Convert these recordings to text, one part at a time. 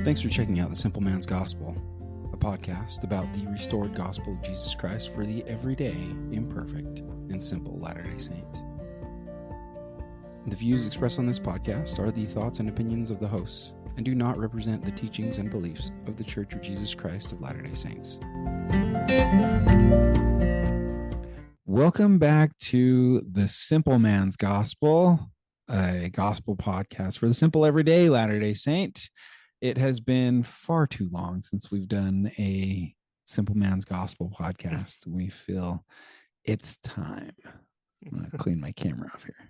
Thanks for checking out The Simple Man's Gospel, a podcast about the restored gospel of Jesus Christ for the everyday, imperfect, and simple Latter-day Saint. The views expressed on this podcast are the thoughts and opinions of the hosts and do not represent the teachings and beliefs of the Church of Jesus Christ of Latter-day Saints. Welcome back to The Simple Man's Gospel, a gospel podcast for the simple everyday Latter-day Saint. It has been far too long since we've done a Simple Man's Gospel podcast. We feel it's time. I'm going to clean my camera off here.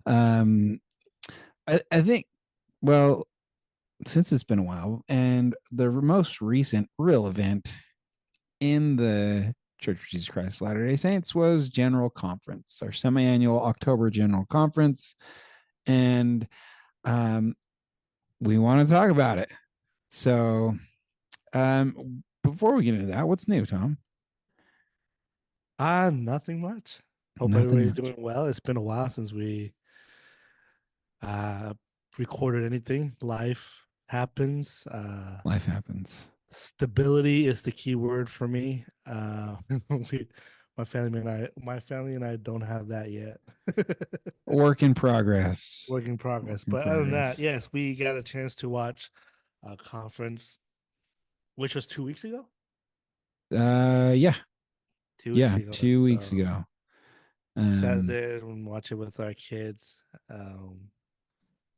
I think, well, since it's been a while, and the most recent real event in the Church of Jesus Christ of Latter-day Saints was General Conference, our semi-annual October General Conference. And we want to talk about it. So before we get into that, what's new, Tom? Nothing much. Hope everybody's doing well. It's been a while since we recorded anything. Life happens. Life happens. Stability is the key word for me. My family and I don't have that yet. Work in progress. Work in progress. But other than that, yes, we got a chance to watch a conference, which was 2 weeks ago. Yeah. 2 weeks ago. 2 weeks ago. Sat there and watch it with our kids.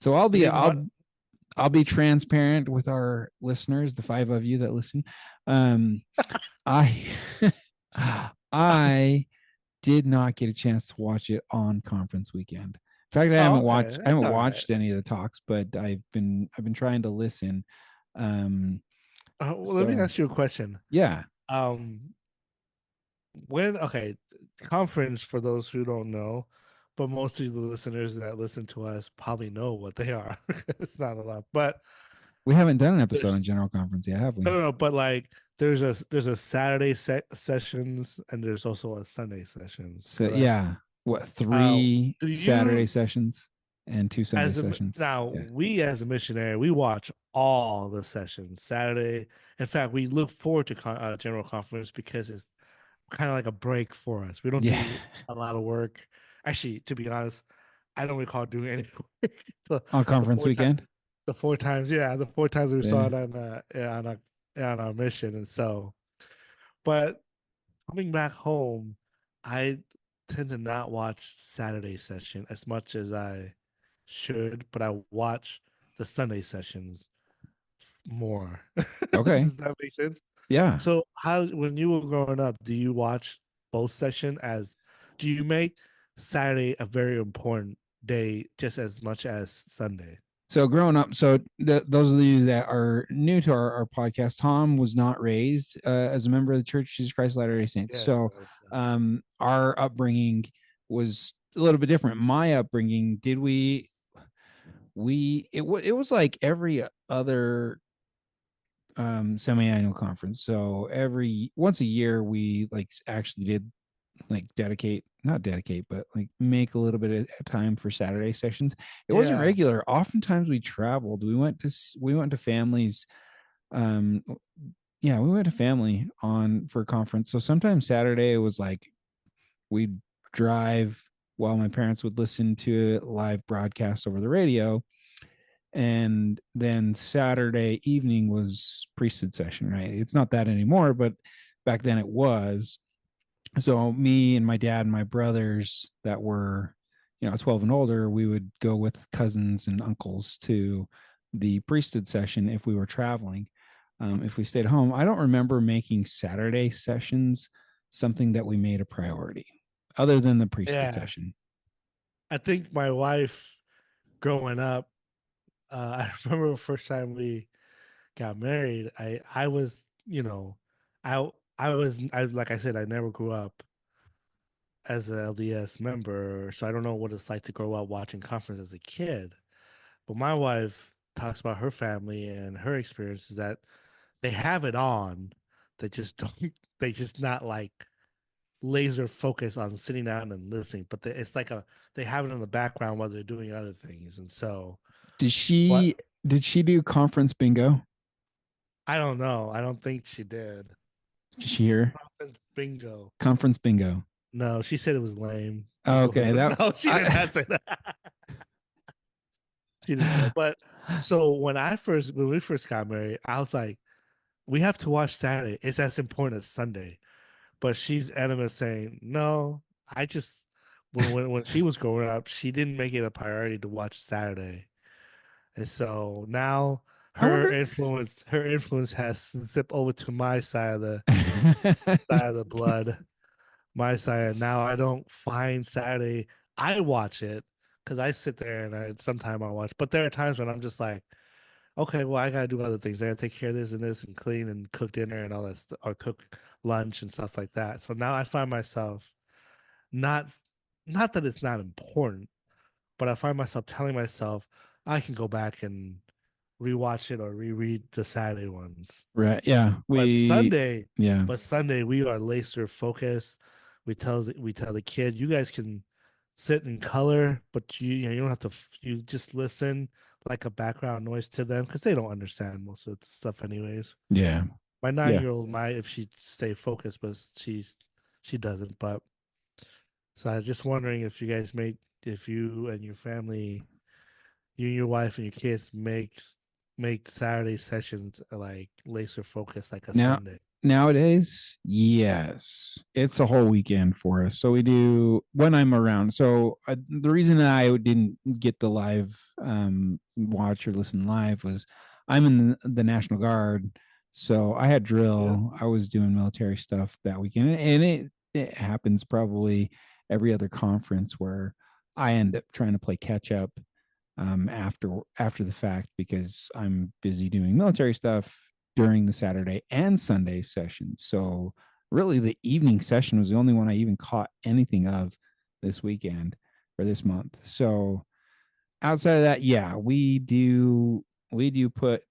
So I'll be transparent with our listeners, the 5 of you that listen. I did not get a chance to watch it on conference weekend. In fact, I haven't watched any of the talks, but I've been trying to listen. Let me ask you a question. Yeah. Conference, for those who don't know, but most of the listeners that listen to us probably know what they are. It's not a lot, but we haven't done an episode on General Conference yet, have we? No, but like there's a Saturday sessions and there's also a Sunday sessions. So yeah, what 3 Saturday sessions and 2 Sunday sessions? We as a missionary, we watch all the sessions Saturday. In fact, we look forward to General Conference because it's kind of like a break for us. We don't do a lot of work. Actually, to be honest, I don't recall doing any work on conference weekend. The 4 times we saw it on our mission. And so, but coming back home, I tend to not watch Saturday session as much as I should, but I watch the Sunday sessions more. Okay. Does that make sense? Yeah. So when you were growing up, do you watch both sessions do you make Saturday a very important day just as much as Sunday? So growing up, those of you that are new to our podcast, Tom was not raised as a member of the Church of Jesus Christ of Latter-day Saints. Yes, so our upbringing was a little bit different. My upbringing, it was like every other semi-annual conference. So once a year we like actually did like not dedicate, but like make a little bit of time for Saturday sessions. It wasn't regular. Oftentimes we traveled. We went to families. We went to family for a conference. So sometimes Saturday it was like we'd drive while my parents would listen to a live broadcast over the radio. And then Saturday evening was priesthood session, right? It's not that anymore, but back then it was. So me and my dad and my brothers that were, 12 and older, we would go with cousins and uncles to the priesthood session if we were traveling. If we stayed home, I don't remember making Saturday sessions something that we made a priority other than the priesthood session. I think my wife growing up, I remember the first time we got married, I was, like I said, I never grew up as an LDS member, so I don't know what it's like to grow up watching conference as a kid. But my wife talks about her family and her experiences that they have it on, they just not like laser focus on sitting down and listening, but it's like they have it in the background while they're doing other things. And so did she Did she do conference bingo? I don't know. I don't think she did. Did she hear Conference bingo. conference bingo? No, she said it was lame. I Okay, believe it. that No, she did I not say that. She didn't say. But so when we first got married, I was like, we have to watch Saturday. It's as important as Sunday. But she's adamant saying, no, I just when she was growing up, she didn't make it a priority to watch Saturday. And so now I wonder. her influence has slipped over to my side of the blood, my side. Now I don't find Saturday. I watch it because I sit there and sometimes I watch, but there are times when I'm just like, okay, well, I gotta do other things. I gotta take care of this and clean and cook dinner and all that stuff, or cook lunch and stuff like that. So now I find myself not not that it's not important, but I find myself telling myself I can go back and rewatch it or reread the Saturday ones. Right. Yeah. But Sunday, Yeah. we are laser focused. We tell the kid, you guys can sit and color, but you don't have to. You just listen like a background noise to them because they don't understand most of the stuff anyways. Yeah. My Yeah. 9-year-old might if she stay focused, but she doesn't. But so I was just wondering if you guys make if you and your family, you and your wife and your kids make Saturday sessions like laser focused like a Now, Sunday. nowadays, yes, it's a whole weekend for us. So we do when I'm around. So the reason I didn't get the live watch or listen live was I'm in the National Guard. So I had Yeah. drill. I was doing military stuff that weekend, and it happens probably every other conference where I end up trying to play catch up after the fact because I'm busy doing military stuff during the Saturday and Sunday sessions. So really, the evening session was the only one I even caught anything of this weekend or this month. So outside of that, yeah, we do put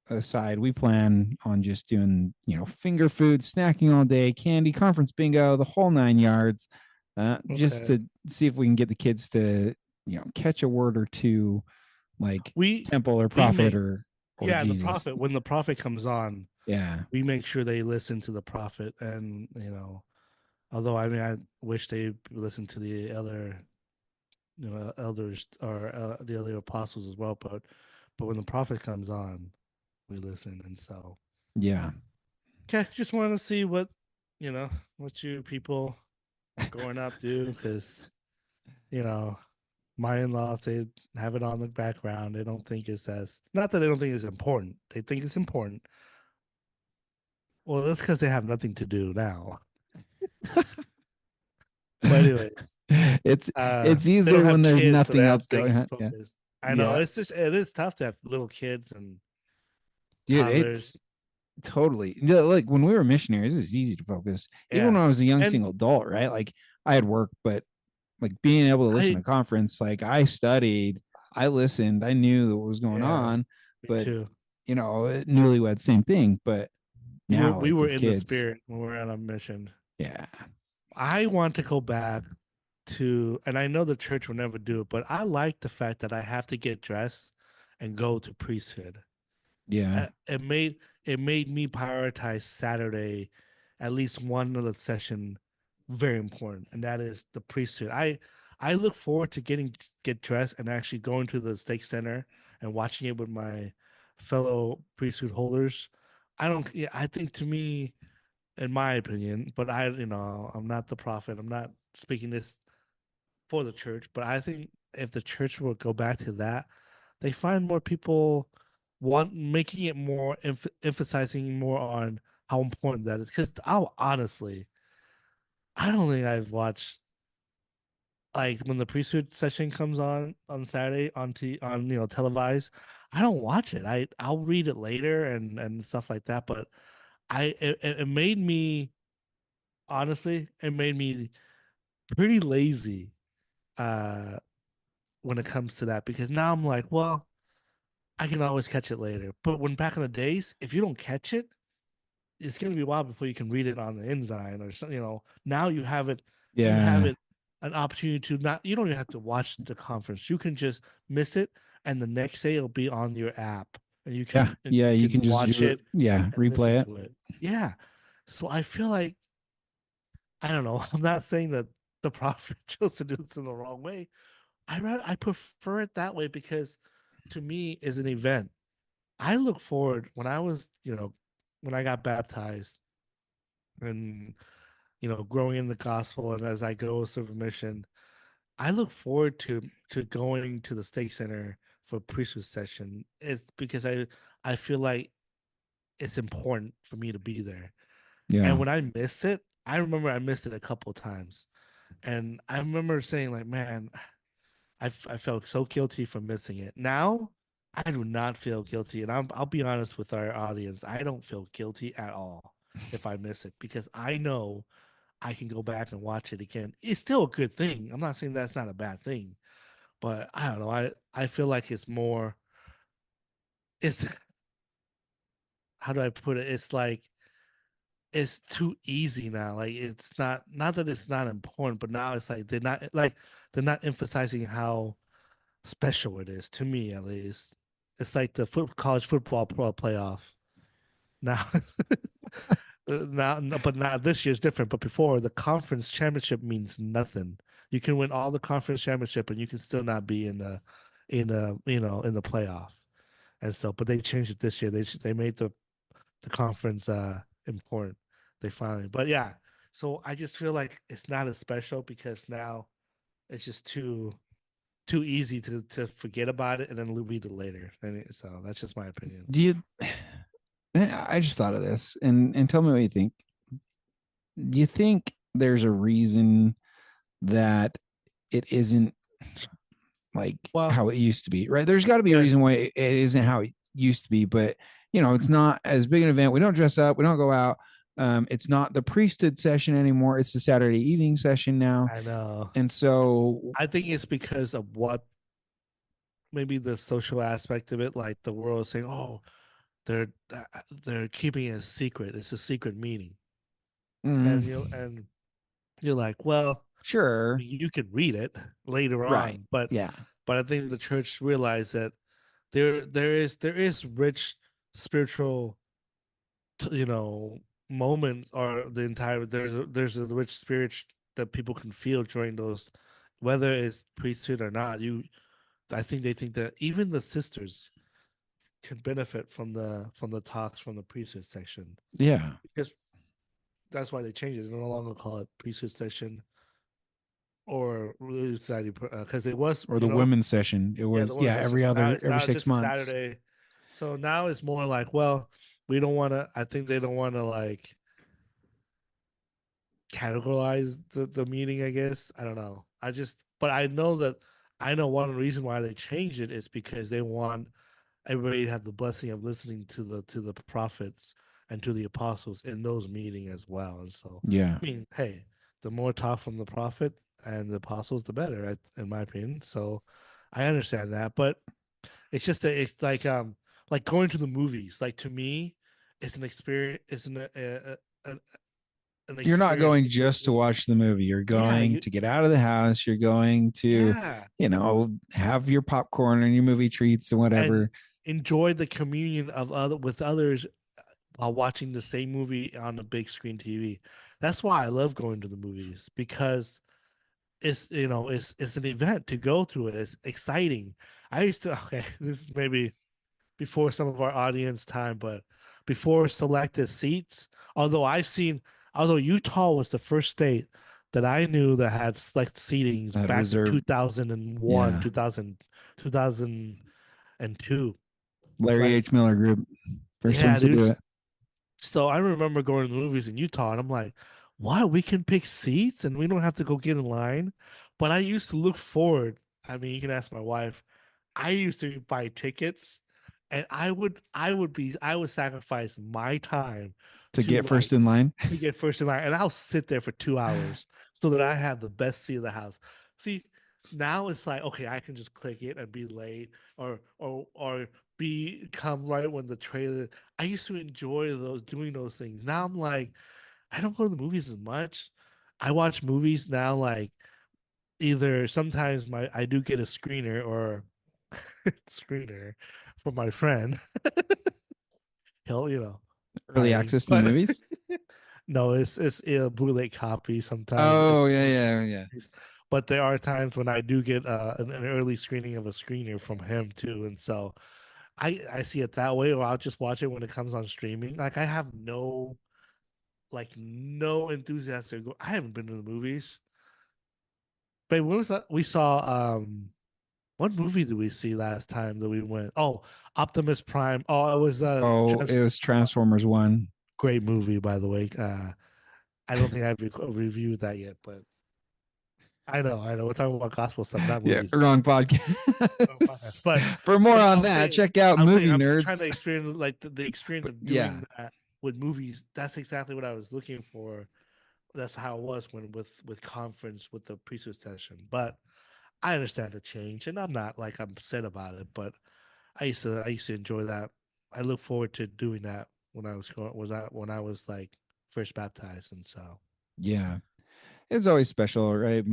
aside. We plan on just doing finger food, snacking all day, candy, conference bingo, the whole 9 yards, just Okay. to see if we can get the kids to catch a word or two like We temple or we prophet make or yeah, the Jesus. prophet when the prophet comes on, Yeah. we make sure they listen to the prophet and although I mean I wish they listened to the other elders or the other apostles as well, but when the prophet comes on, we listen and so Yeah. okay, just want to see what you people growing up do because you know my in-laws they have it on the background. They don't think it's as not that they don't think it's important. They think it's important. Well, that's because they have nothing to do now. But anyways, it's uh, it's they don't easier when have there's kids, so they nothing have else they going can on. Yeah. focus. I know Yeah. it is tough to have little kids and Dude, toddlers. it's totally like when we were missionaries, it's easy to focus. Even Yeah, when I was a young and single adult, right? Like I had work, but like being able to listen I to conference, like I studied, I listened, I knew what was going yeah, on, me but too. newlywed, same thing. But now, We like were with in the kids, spirit when we were on a mission. yeah, I want to go back to, and I know the church will never do it, but I like the fact that I have to get dressed and go to priesthood. yeah, It made me prioritize Saturday, at least one of the session, very important, and that is the priesthood. I look forward to get dressed and actually going to the stake center and watching it with my fellow priesthood holders. I don't. Yeah, I think to me, in my opinion, but I'm not the prophet. I'm not speaking this for the church, but I think if the church will go back to that, they find more people want making it more emphasizing more on how important that is. Because I'll honestly, I don't think I've watched like when the priesthood session comes on Saturday on televised. I don't watch it. I'll read it later and stuff like that. But it made me honestly, it made me pretty lazy uh when it comes to that because now I'm like, well, I can always catch it later. But when back in the days, if you don't catch it, it's gonna be a while before you can read it on the InDesign or something. Now you have yeah, it an opportunity to not. You don't even have to watch the conference. You can just miss it and the next day it'll be on your app, and Yeah. Yeah. you You can can just watch do it. it Yeah. and listen Replay it. to it. Yeah. So I feel like I don't know. I'm not saying that the prophet chose to do this in the wrong way. I prefer it that way because to me is an event. I look forward when I was, when I got baptized and growing in the gospel and as I go through mission, I look forward to going to the stake center for priesthood session. It's because I feel like it's important for me to be there. And Yeah. when I missed it, I remember I missed it a couple of times. And I remember saying like, man, I felt so guilty for missing it. Now I do not feel guilty, and I'll be honest with our audience. I don't feel guilty at all if I miss it because I know I can go back and watch it again. It's still a good thing. I'm not saying that's not a bad thing, but I don't know. I feel like it's more. It's how do I put it? It's like it's too easy now. Like it's not that it's not important, but now it's like they're not emphasizing how special it is to me at least. It's like the college football playoff now. Now, no, but now this year's different. But before the conference championship means nothing. You can win all the conference championship and you can still not be in the playoff. And so, but they changed it this year. They made the conference important. They finally, but yeah. So I just feel like it's not as special because now it's just too easy to forget about it and then read it later. So that's just my opinion. Do you, I just thought of this and tell me what you think. Do you think there's a reason that it isn't like Well, how it used to be, right? There's got to be a reason yes, why it isn't how it used to be, but it's not as big an event. We don't dress up, we don't go out. It's not the priesthood session anymore. It's the Saturday evening session now. I know. And so, I think it's because of what maybe the social aspect of it, like the world is saying, "Oh, they're keeping it a secret. It's a secret meeting," mm, and you're like, "Well, sure. you could read it later Right. on," but Yeah. I think the church realized that there is rich spiritual you know moment or the entire there's a rich spirit that people can feel during those whether it's priesthood or not you I think they think that even the sisters can benefit from the talks from the priesthood section Yeah. because that's why they changed it. They no longer call it priesthood session or religious society because it was Or the women's session. It yeah the was, women's every session so other, every now it's six just a months. Saturday so now it's more like well we don't want to I think they don't want to like categorize the meaning, I guess. I don't know. But I know one reason why they changed it is because they want everybody to have the blessing of listening to the prophets and to the apostles in those meetings as well. And so, Yeah. I mean, hey, the more talk from the prophet and the apostles, the better, in my opinion. So, I understand that, but it's just that it's like going to the movies. Like to me, it's an experience. It's an You're not experience going to go just to through. watch the movie. You're Yeah, going to get out of the house. You're going to, yeah, have your popcorn and your movie treats and and whatever. enjoy the communion of other with others while watching the same movie on the big screen TV. That's why I love going to the movies because it's an event to go through it. It's exciting. I used to okay, this is maybe before some of our audience time, but before selected seats, although Utah was the first state that I knew that had select seatings That back in reserve. 2001, Yeah. 2002. Larry Like, H. Miller Group. First yeah, ones to dude. do it. So I remember going to the movies in Utah, and I'm like, what? We can pick seats and we don't have to go get in line. But I used to look forward. I mean, you can ask my wife. I used to buy tickets, and I would sacrifice my time To to get first like in line. to get first in line, and I'll sit there for 2 hours so that I have the best seat of the house. See, now it's like okay, I can just click it and be late, or be come right when the trailer. I used to enjoy those doing those things. Now I'm like, I don't go to the movies as much. I watch movies now like either sometimes my I do get a screener or screener for my friend. He'll, Early buy it, access to the but movies. no, it's a bootleg copy sometimes. Oh yeah, yeah, yeah. But there are times when I do get an early screening of a screener from him too, and so I see it that way, or I'll just watch it when it comes on streaming. Like I have no enthusiasm. I haven't been to the movies. But when was that? We saw what movie did we see last time that we went? Oh, Optimus Prime. Oh, it was Oh, it was Transformers One. great movie by the way. I don't think I've reviewed that yet, but I know. We're talking about gospel stuff, not Yeah, movies. wrong Oh, my bad. podcast. But For more on I'm that, saying, check out Movie I'm trying to Nerds. experience like the experience of Yeah, doing that with movies. That's exactly what I was looking for. That's how it was when with conference with the priesthood session. But I understand the change, and I'm not like I'm upset about it. But I used to enjoy that. I look forward to doing that when I when I was like first baptized, and so yeah. It's always special, right?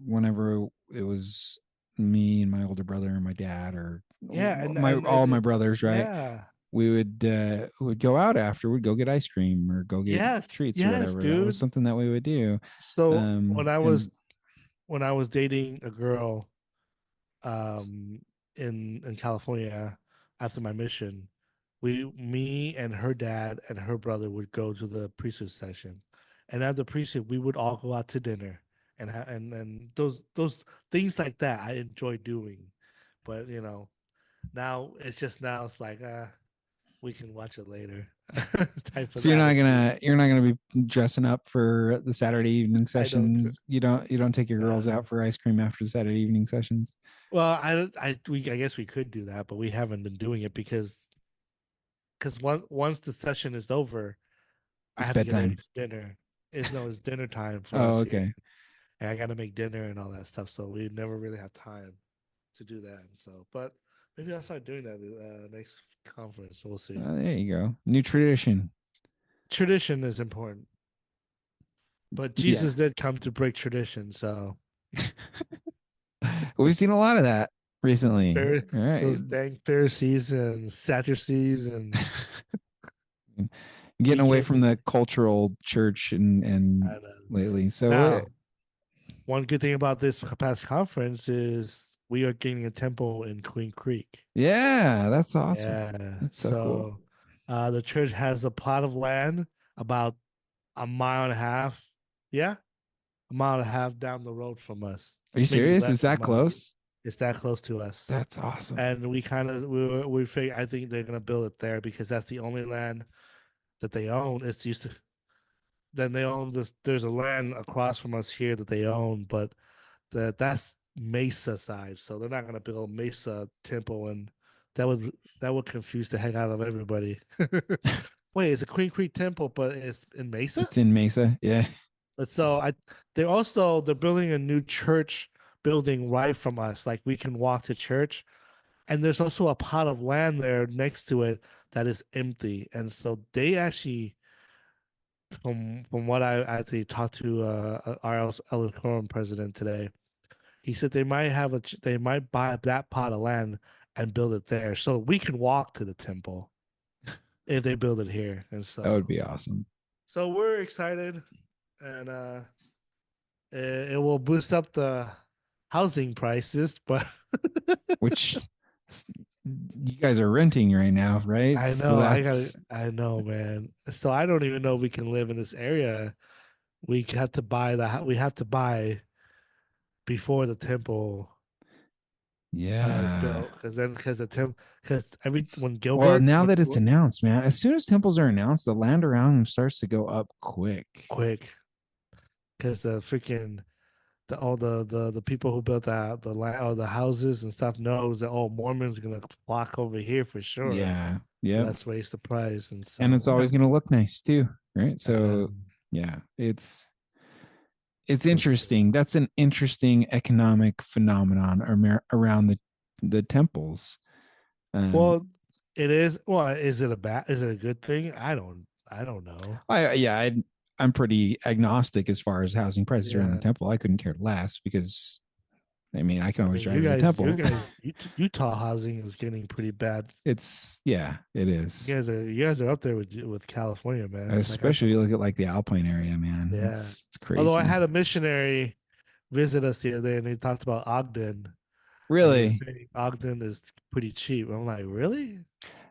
Whenever it was me and my older brother and my dad, or yeah, my all my brothers, right? yeah, We would go out after, we'd go get ice cream or go get treats or yes, whatever. That was dude. something that we would do. So And when I was dating a girl, um, in California after my mission, me and her dad and her brother would go to the priesthood session, and at the priesthood we would all go out to dinner and those things like that I enjoy doing, but now it's like we can watch it later type of so attitude. you're not gonna be dressing up for the Saturday evening I don't. sessions. You don't take your girls Uh, out for ice cream after the Saturday evening sessions. well, I guess we could do that, but we haven't been doing it because once the session is over, I It's have to get ready bedtime. for dinner. It's dinner time for Oh, us here, okay. and I got to make dinner and all that stuff. So we never really have time to do that. So, but maybe I'll start doing that next conference. We'll see. There you go. New tradition. Tradition is important, but Yeah. Jesus did come to break tradition. So We've seen a lot of that recently. Phar- All right. those dang Pharisees and Sadducees, and Getting we away can't. from the cultural church and And, lately. So now, one good thing about this past conference is we are getting a temple in Queen Creek. yeah, that's awesome. Yeah. That's so cool. So the church has a plot of land about a mile and a half. Yeah. A mile and a half down the road from us. Are you Maybe serious? less Is than a that mile. close? It's that close to us. That's awesome. And we kind of we figure I think they're gonna build it there because that's the only land that they own. It's used to then they own this there's a land across from us here that they own, but that's Mesa side, so they're not gonna build Mesa Temple, and that would confuse the heck out of everybody. Wait, it's a Queen Creek Temple, but it's in Mesa. It's in Mesa. Yeah. But so they're building a new church building right from us, like we can walk to church, and there's also a plot of land there next to it that is empty, and so they actually. From what I actually talked to our El Quorum president today, he said they might buy that plot of land and build it there, so we can walk to the temple if they build it here. And That would so, be awesome. so we're excited, and it will boost up the housing prices. But Which you guys are renting right now, right? So that's I know, man. So I don't even know if we can live in this area. We have to buy before the temple is yeah. built because because every when Well, Gilbert now when that it's announced, man, as soon as temples are announced, the land around them starts to go up quick. quick because the freaking all the people who built the land or the houses and stuff knows that Mormons are gonna flock over here for sure. Yeah. So Yep. let's raise the price, and And so it's always going to look nice too, right? So, um, yeah, it's so interesting. That's an interesting economic phenomenon around the temples. Um, well, it is. Well, is it a bad? Is it a good thing? I don't know. I'm pretty agnostic as far as housing prices around the Yeah. temple. I couldn't care less because I mean, I can I always mean, drive to the temple. Utah housing is getting pretty bad. Yeah, it is. You guys are up there with California, man. Like I Especially if you thought, look at like the Alpine area, man. yeah. It's Although I crazy. had a missionary visit us the other day, and he talked about Ogden, and he was Really? saying Ogden is pretty cheap. I'm like, really?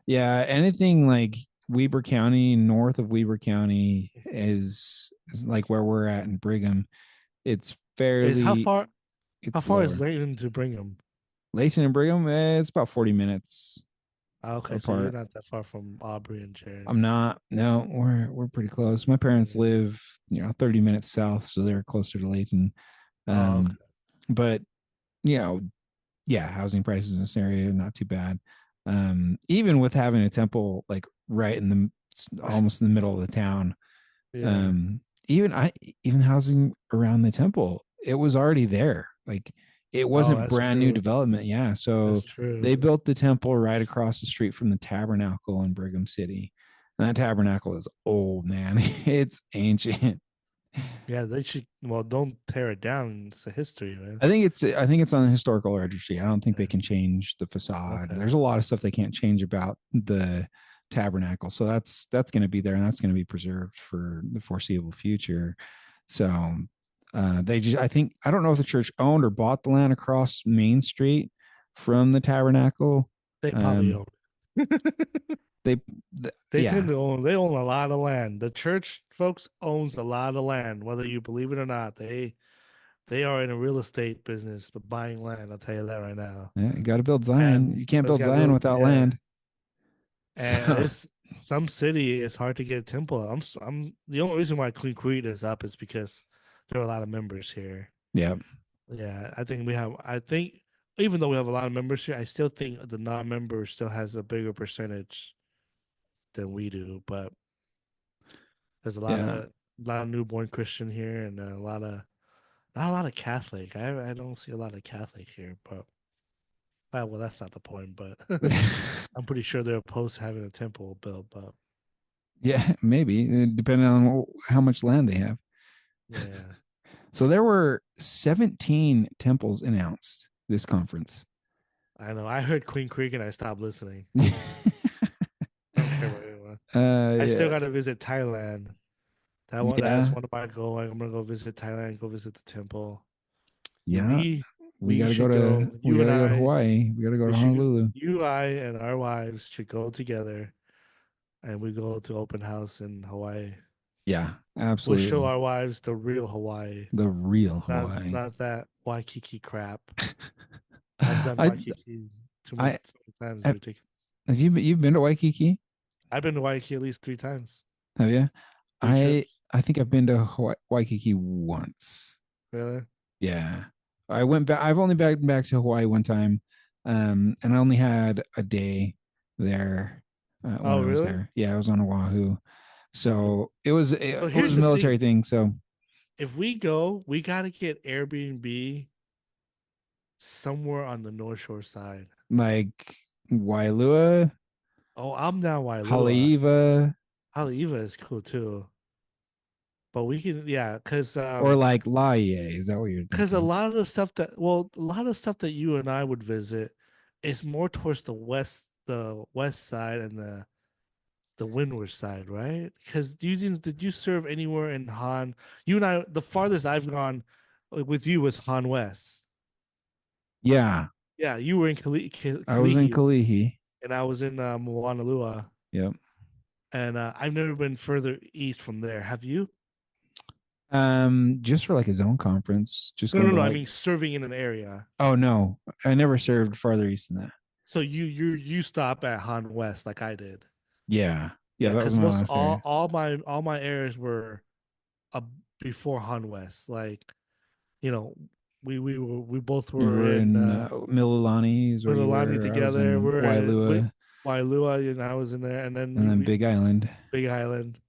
Yeah, anything like Weber County, north of Weber County is like where we're at in Brigham. It's Is fairly how it's far is lower. Layton to Brigham? Layton and Brigham, it's about 40 minutes Okay, so you're apart. not that far from Aubrey and Sharon. I'm not. No, we're pretty close. My parents Yeah. live, 30 minutes south, so they're closer to Layton. Oh, okay. But you know, yeah, housing prices in this area not too bad. Even with having a temple like right in the almost in the middle of the town, Yeah. um, even I even housing around the temple, it was already there. Like it Oh, wasn't that's brand new true. development. Yeah, That's so true. they built the temple right across the street from the tabernacle in Brigham City. And that tabernacle is old, man. It's ancient. Yeah, they should. Well, don't tear it down. It's a history, man. I think it's on the historical registry. I don't think they Yeah. can change the facade. Okay. There's a lot of stuff they can't change about the tabernacle. So that's going to be there and that's going to be preserved for the foreseeable future. So they just I don't know if the church owned or bought the land across Main Street from the tabernacle. They probably Um own. they They tend yeah. to own. They own a lot of land. The church folks owns a lot of land, whether you believe it or not. They are in a real estate business, but buying land. I'll tell you that right now. Yeah, you got to build Zion. And You can't but it's build got to Zion build. without Yeah, land. and So, it's some city. It's hard to get a temple. I'm the only reason why Queen Creed is up is because there are a lot of members here. yeah. Yeah, I think we have. I think even though we have a lot of members here, I still think the non-member still has a bigger percentage than we do. But there's Yeah. a lot of newborn Christian here, and a lot of not a lot of Catholic. I don't see a lot of Catholic here, but well, that's not the point. But I'm pretty sure they're opposed to having a temple built. But Yeah, maybe depending on how much land they have. yeah, So there were 17 temples announced this conference. I know. I heard Queen Creek and I stopped listening. I don't care about anyone. I still Yeah, got to visit Thailand. That's yeah, one of my goals. Like, I'm gonna go visit Thailand, go visit the temple. Yeah, yeah. We we got to go should to go. we You got and to go to I, Hawaii. We got to go we to should. Honolulu. You, I, and our wives should go together, and we go to open house in Hawaii. Yeah, We'll show absolutely. our wives the real Hawaii, The real Hawaii. not that Waikiki crap. I've done I Waikiki I too many times. It's have, ridiculous. have you've been to Waikiki? I've been to Waikiki at least 3 times, Have you? 3 trips. I think I've been to Waikiki once. Really? Yeah. I went back. I've only been back to Hawaii one time. And I only had a day there when Oh, I was really? there. Yeah, I was on Oahu. So So it was here's a the thing: military thing. So if we go, we gotta get Airbnb somewhere on the North Shore side. like Wailua, Oh, I'm down Wailua. Haleiwa, Haleiwa is cool too. But we can, yeah, or like Laie. Is that what you're because a thinking? lot of the stuff that, well, a lot of stuff that you and I would visit is more towards the west side and the windward side, right? Because did you serve anywhere in Han? You and I, the farthest I've gone with you was Han West. Yeah, Yeah, you were in I was in Kalihi, Kalihi. and I was in Moanalua, Yep. and I've never been further east from there. Have you? Just for like a zone conference, just No, going no, to no. I like, mean, serving in an area. oh no, I never served farther east than that. So you stop at Han West like I did. Yeah. Yeah, Yeah, that was because my most last area. all my areas were uh, before Han West. Like, you know, we both We were were in in Mililani is where you Mililani were. I was together. in We're at Wailua Wailua, and I was in there, and then and then we Big Island. Big Island.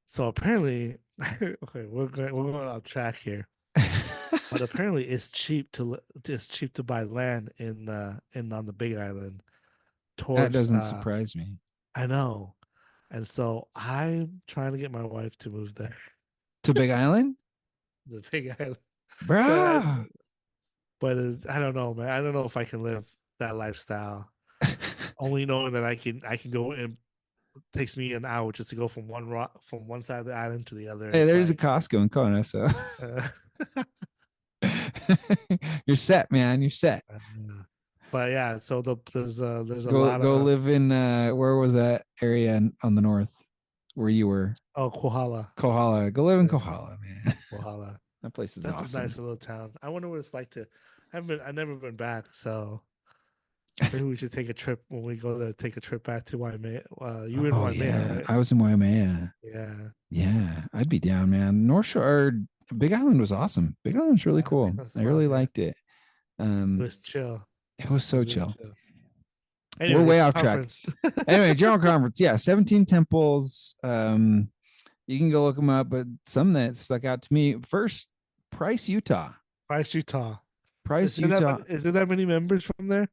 So apparently, okay, we're going off track here. But apparently, it's cheap to buy land in on the Big Island That towards doesn't surprise me. I know. And so I'm trying to get my wife to move there, To Big Island? the Big Island. But Bruh. but I don't know, man. I don't know if I can live that lifestyle. Only knowing that I can go and it takes me an hour just to go from from one side of the island to the other. Hey, It's there's a like, Costco in Kona, so uh, you're set, man. You're set. uh, but yeah. So there's a Go lot go of live in where was that area on the north where you were? Kohala. Kohala. Go live in Yeah, Kohala, man. Kohala. That place is That's a nice awesome. little town. I wonder what it's like to. I've never been back, so maybe we should take a trip when we go there. Take a trip back to Waimea. You in Oh Waimea, yeah, right? I was in Waimea. Yeah. Yeah, I'd be down, man. North Shore, Big Island was awesome. Big Island's really I cool. think that's I fun. really Yeah, liked it. it Um, was chill. it was It so was really chill. chill. We're way Anyways, off track. conference. Anyway, general conference. Yeah, 17 temples. You can go look them up, but some that stuck out to me first, Price, Utah. Price, Utah. Price, Utah. Is there that many members from there?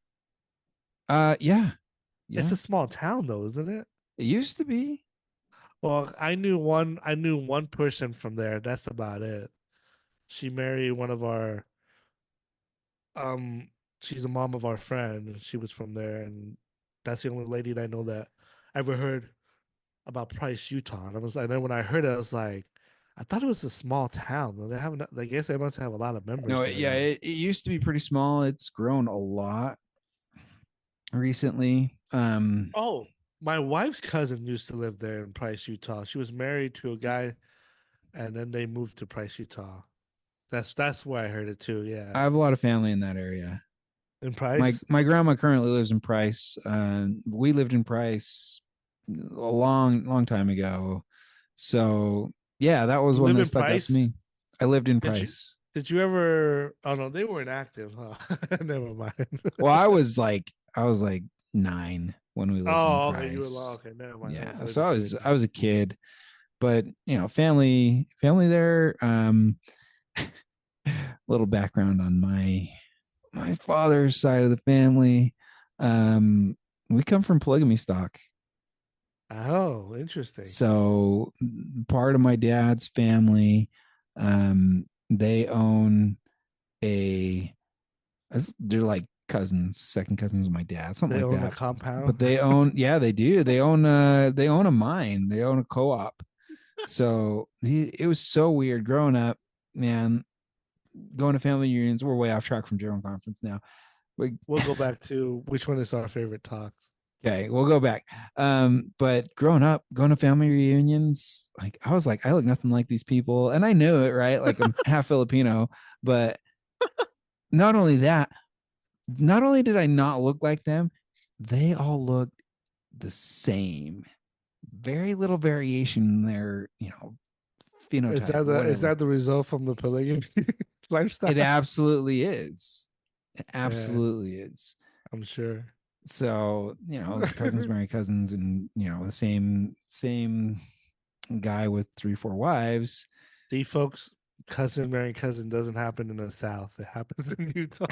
Yeah, It's yeah. a small town though, isn't it? It used to be. Well, I knew one person from there. That's about it. She married one of our um she's a mom of our friend and she was from there and that's the only lady that I know that ever heard about Price, Utah. And then when I heard it, I was like, I thought it was a small town. They haven't I guess they must have a lot of members No, there yeah, then. it used to be pretty small. It's grown a lot recently. Oh, my wife's cousin used to live there in Price, Utah. She was married to a guy and then they moved to Price, Utah. That's where I heard it too. Yeah, I have a lot of family in that area. in My Price. my grandma currently lives in Price. We lived in Price a long time ago. So yeah, that was You one live that in stuck out to Price? me. I lived in Did you Price. did you ever? Oh no, they weren't active, huh? Never mind. Well, I was like 9 when we lived in Oh, okay, you were long. Price. Okay, never mind. Yeah, So they so must have been I was a active. kid, but family there. Little background on my father's side of the family. We come from polygamy stock. Oh, interesting. So part of my dad's family, they own a, they're like cousins, second cousins of my dad, something They like own a that. compound. But they own, yeah, they do. They own a mine. They own a co-op. So it was so weird growing up, man. Going to family reunions. We're way off track from general conference now. Like, We'll go back to which one is our favorite talks. okay, we'll go back. But growing up, going to family reunions, like I was like, I look nothing like these people, and I knew it, right? Like I'm half Filipino, but not only that, not only did I not look like them, they all looked the same. Very little variation in their, phenotype or Is whatever. that the result from the polygamy It lifestyle? absolutely is. It Yeah, absolutely is. I'm sure. So cousins marry cousins, and the same guy with 3 4 wives. See, folks, cousin marrying cousin doesn't happen in the South. It happens in Utah.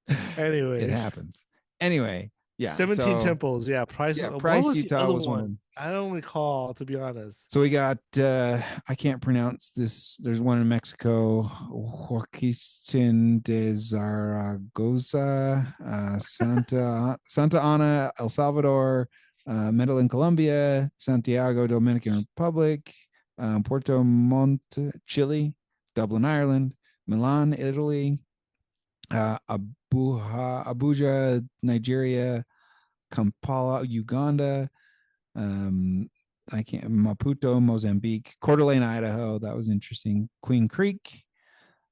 It Anyways, happens anyway. Yeah, 17 so temples. Yeah, Price. yeah, What Price, was the Utah other was one of one? them. I don't recall, to be honest. So we got I can't pronounce this. There's one in Mexico, Joaquin de Zaragoza, Santa Ana, El Salvador, Medellin, Colombia, Santiago, Dominican Republic, Puerto Montt, Chile, Dublin, Ireland, Milan, Italy, Abuja, Nigeria, Kampala, Uganda, um, I can't, Maputo, Mozambique, Coeur d'Alene, Idaho. That was interesting. Queen Creek,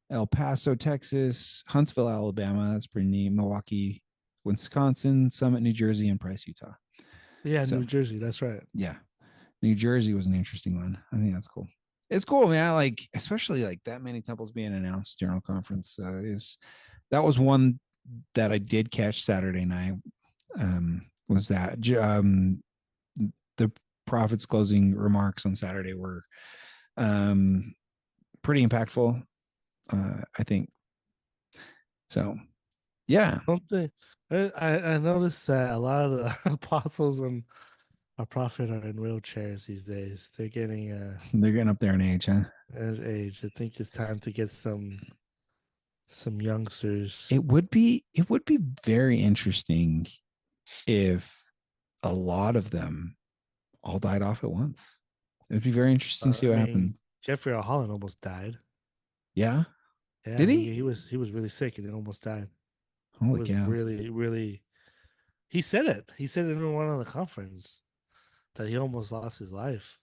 El Paso, Texas, Huntsville, Alabama. That's pretty neat. Milwaukee, Wisconsin, Summit, New Jersey, and Price, Utah. Yeah, So New Jersey. That's right. yeah, New Jersey was an interesting one. I think that's cool. It's cool, man. Like especially like that many temples being announced general conference is that was one that I did catch Saturday night. Was that the prophet's closing remarks on Saturday were um, pretty impactful. I think so. Yeah, Something I noticed that a lot of the apostles and our prophet are in wheelchairs these days. They're getting They're getting up there in age, huh? at age. I think it's time to get some youngsters. It would be very interesting if a lot of them all died off at once. It'd be very interesting to see I what mean, happened. Jeffrey R. Holland almost died. Yeah. Yeah, Did he he? he was he was really sick and he almost died. It Holy was cow. really, really. He said it. He said it in one of the conference that he almost lost his life.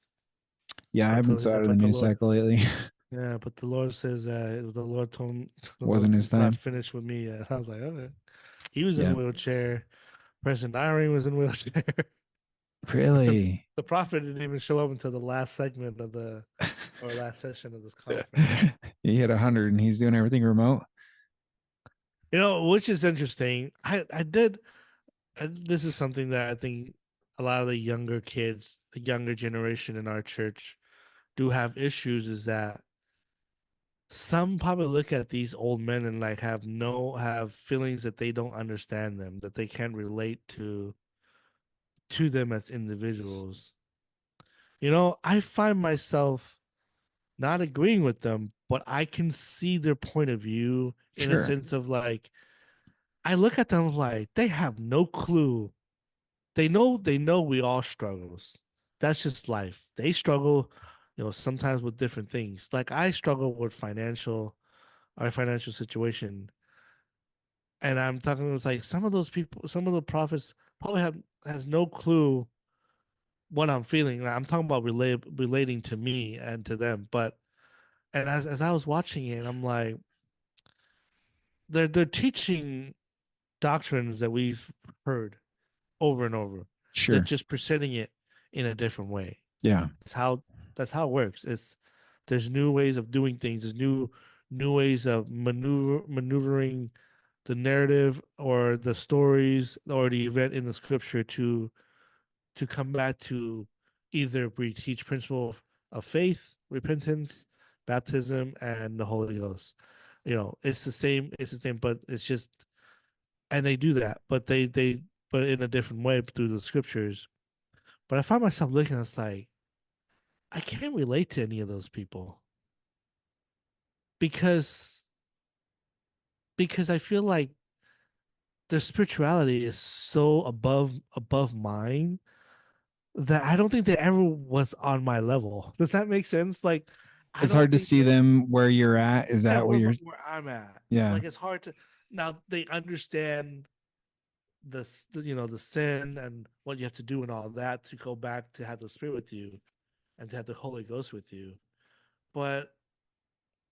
Yeah, I But haven't the, he saw said, it in the but the news Lord, cycle lately. yeah, but the Lord says the Lord told him, the Lord, Wasn't his it's not time. finished with me yet. I was like, okay. He was in a Yeah. wheelchair. President Irene was in a wheelchair. Really? The prophet didn't even show up until the last segment of the or last session of this conference. He hit 100 and he's doing everything remote. Which is interesting. This is something that I think a lot of the younger kids, the younger generation in our church do have issues is that some probably look at these old men and like have feelings that they don't understand them, that they can't relate to them as individuals. I find myself not agreeing with them, but I can see their point of view in a Sure. sense of like I look at them like they have no clue. They know we all struggles. That's just life. They struggle, sometimes with different things. Like I struggle with our financial situation. And I'm talking with like some of those people, some of the prophets probably has no clue what I'm feeling. I'm talking about relating to me and to them. But and as I was watching it, I'm like, they're teaching doctrines that we've heard over and over. They're Sure. just presenting it in a different way. Yeah. That's how it works. There's new ways of doing things. There's new ways of maneuvering the narrative or the stories or the event in the scripture to come back to either we teach principle of faith, repentance, baptism, and the Holy Ghost. It's the same. It's the same, but it's just and they do that, but but in a different way through the scriptures. But I find myself looking, it's like I can't relate to any of those people because I feel like their spirituality is so above mine that I don't think they ever was on my level. Does that make sense? Like I It's don't hard to think see that them where you're at. Is yeah, that where you're? where I'm at. Yeah. Like it's hard to now they understand the sin and what you have to do and all that to go back to have the spirit with you and to have the Holy Ghost with you. But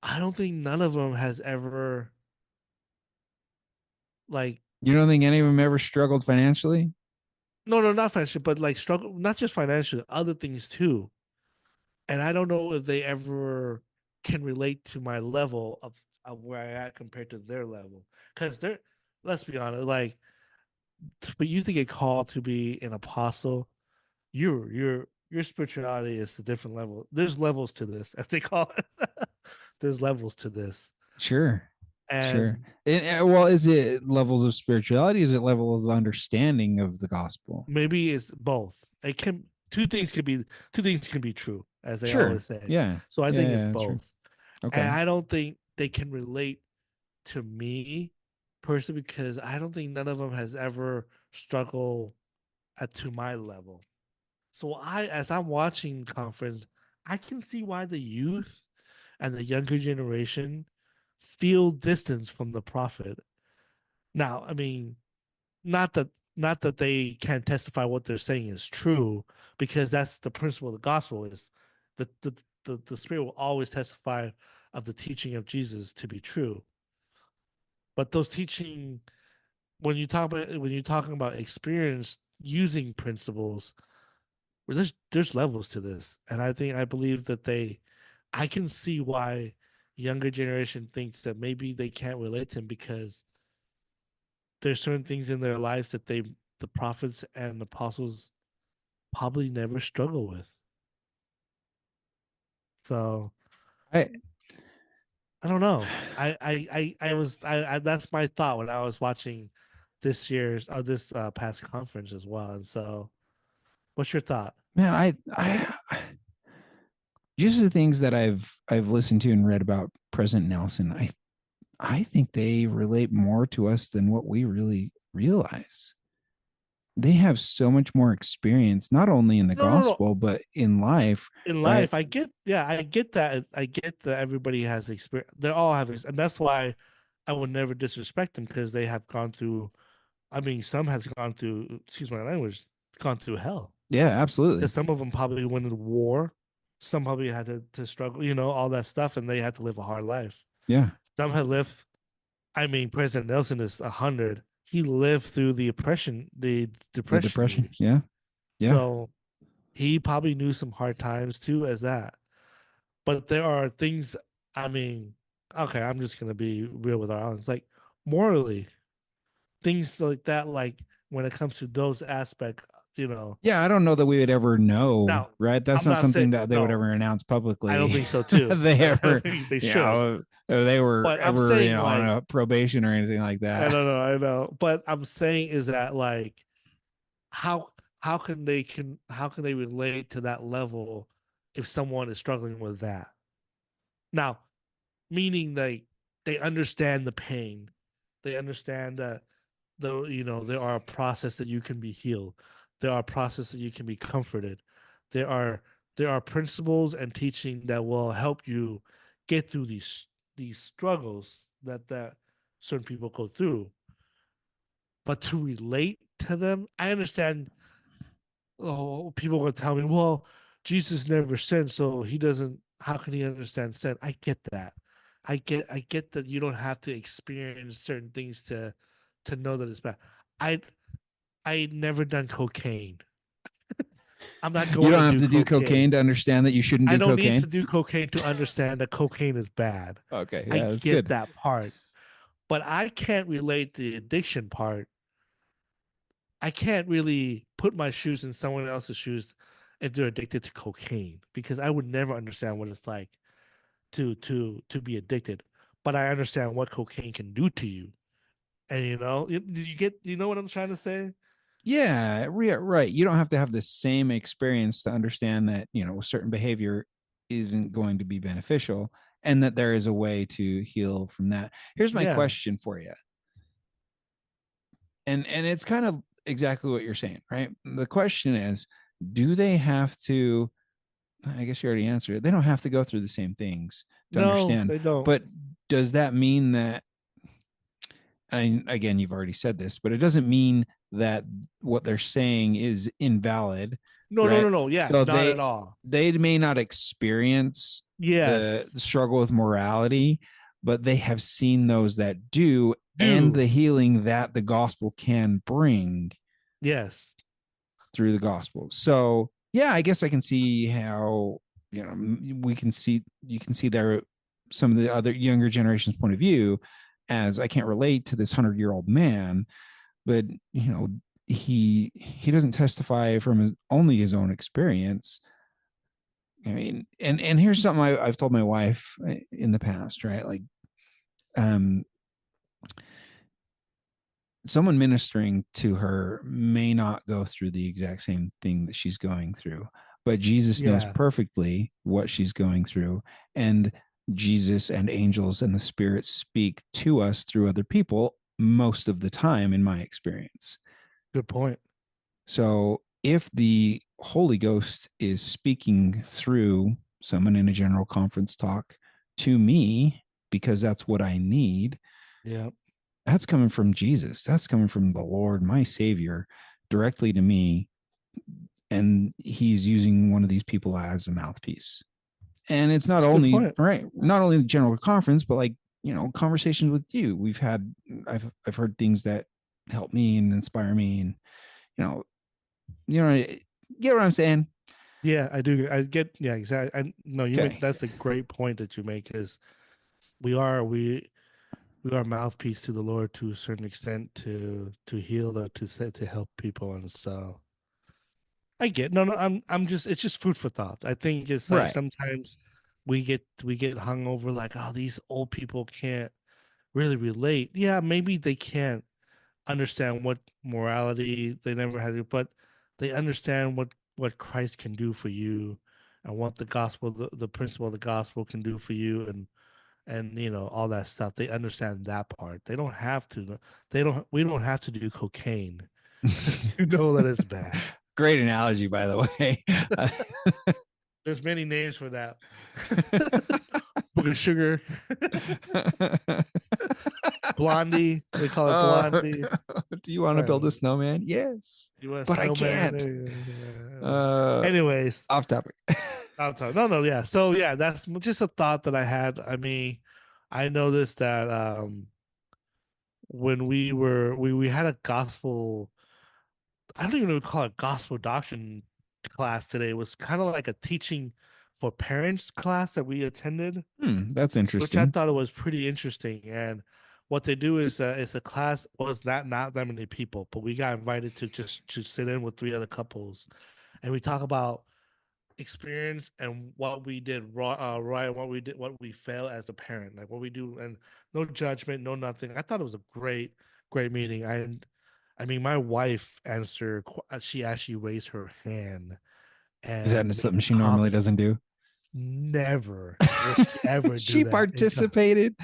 I don't think none of them has ever like You don't think any of them ever struggled financially? no, no, not financial, but like struggle, not just financial, other things too. And I don't know if they ever can relate to my level of where I at compared to their level. Because let's be honest, like for you to get called to be an apostle, your spirituality is a different level. There's levels to this, as they call it. There's levels to this. Sure. Sure. And Well, is it levels of spirituality? Is it levels of understanding of the gospel? maybe it's both. It can two things can be true, as they Sure. always say. Yeah. So I Yeah. think it's Yeah. Sure. both. And Okay. I don't think they can relate to me personally because I don't think none of them has ever struggled to my level. So as I'm watching conference, I can see why the youth and the younger generation feel distance from the prophet. Now, I mean, not that they can't testify what they're saying is true, because that's the principle of the gospel is the spirit will always testify of the teaching of Jesus to be true. But those teaching when you're talking about experience using principles, well, there's levels to this. And I believe that I can see why younger generation thinks that maybe they can't relate to him because there's certain things in their lives that the prophets and apostles probably never struggle with. So I I don't know. I that's my thought when I was watching this past conference as well. And so What's your thought? Man, just the things that I've listened to and read about President Nelson, I think they relate more to us than what we really realize. They have so much more experience, not only in the No, no, no. gospel, but in life, In right? life, I get that. I get that everybody has experience. They all have, and that's why I would never disrespect them because they have gone through. I mean, some has gone through. Excuse my language. Gone through hell. Yeah, Because absolutely. some of them probably went into war. Some probably had to struggle. All that stuff, and they had to live a hard life. Yeah. Some had lived. I mean, President Nelson is 100. He lived through the The depression depression. years. Yeah. Yeah. So he probably knew some hard times too, as that. But there are things, I mean, okay, I'm just gonna be real with our audience. Like morally, things like that, like when it comes to those aspects, Yeah, I don't know that we would ever know, now right? That's I'm not not saying something that they would no, ever announce I don't publicly. think so too. They I don't ever, think they you should. know, if they were But I'm ever, saying on like a probation or anything like I that. don't know, I know. But I'm saying is that like how how can they relate to that level if someone is struggling with that? Now, meaning they understand the pain. They understand that there are a process that you can be healed. There are processes that you can be comforted. There are there are principles and teaching that will help you get through these struggles that certain people go through. But to relate to them, I understand. Oh, people will tell me, well, Jesus never sinned, so he doesn't. How can he understand sin? I get that. I get that you don't have to experience certain things to know that it's bad. I I never done cocaine. I'm not You going don't to have do to do cocaine cocaine. to understand that you shouldn't I do don't need to cocaine. do cocaine to understand that cocaine is bad. Okay, I yeah, that's get good. that part, but I can't relate the addiction part. I can't really put my shoes in someone else's shoes if they're addicted to cocaine because I would never understand what it's like to be addicted. But I understand what cocaine can do to you. And you know what I'm trying to say? Yeah, right. You don't have to have the same experience to understand that, certain behavior isn't going to be beneficial and that there is a way to heal from that. Here's my Yeah. question for you. And it's kind of exactly what you're saying, right? The question is, do they have to, I guess you already answered it. They don't have to go through the same things to No, understand. they don't. But does that mean that, again, you've already said this, but it doesn't mean that what they're saying is invalid, No, no, right? no, no. Yeah, So not at they all. they may not experience the Yes. struggle with morality, but they have seen those that do, and Do. the healing that the gospel can bring Yes. through the gospel. So yeah, I guess I can see how, we can see you can see there some of the other younger generation's point of view, as I can't relate to this 100-year-old man, but he doesn't testify from only his own experience. I mean, and here's something I've told my wife in the past, right? Like, um, someone ministering to her may not go through the exact same thing that she's going through, but Jesus knows Yeah. perfectly what she's going through. And Jesus and angels and the spirit speak to us through other people most of the time, in my experience. Good point. So if the Holy Ghost is speaking through someone in a general conference talk to me, because that's what I need, Yeah. that's coming from Jesus. That's coming from the Lord, my Savior, directly to me. And he's using one of these people as a mouthpiece. And it's not That's a good only point. right, not only the general conference, but like, conversations with you. I've heard things that help me and inspire me, and you know, you know, get what I'm saying? Yeah, I do. I get. Yeah, exactly. I no, you make Okay. that's a great point that you make is we are we we are mouthpiece to the Lord to a certain extent to heal or to help people, and so I get. No, no, I'm just it's just food for thought. I think it's like Right. sometimes we get hung over like, oh, these old people can't really relate. Yeah, maybe they can't understand what morality they never had, but they understand what Christ can do for you and what the gospel, the principle of the gospel can do for you, and all that stuff. They understand that part. They don't have to. We don't have to do cocaine to know that it's bad. Great analogy, by the way. There's many names for that. Book of Sugar, Blondie. They call it Blondie. Do you want to build a snowman? Yes, You want a but I snowman? can't. Anyways, Off topic. no, yeah. So yeah, that's just a thought that I had. I mean, I noticed that when we had a gospel, I don't even know what to call it, gospel doctrine class today. It was kind of like a teaching for parents class that we attended, That's which I interesting. thought it was pretty interesting. And what they do is it's a class was not that many people, but we got invited to just to sit in with three other couples, and we talk about experience and what we did right, and what we failed as a parent, like what we do, and no judgment, no nothing. I thought it was a great meeting. I mean, my wife answered. She actually raised her hand Is that and made something a she normally comment. doesn't do? Never will she ever do She that. participated.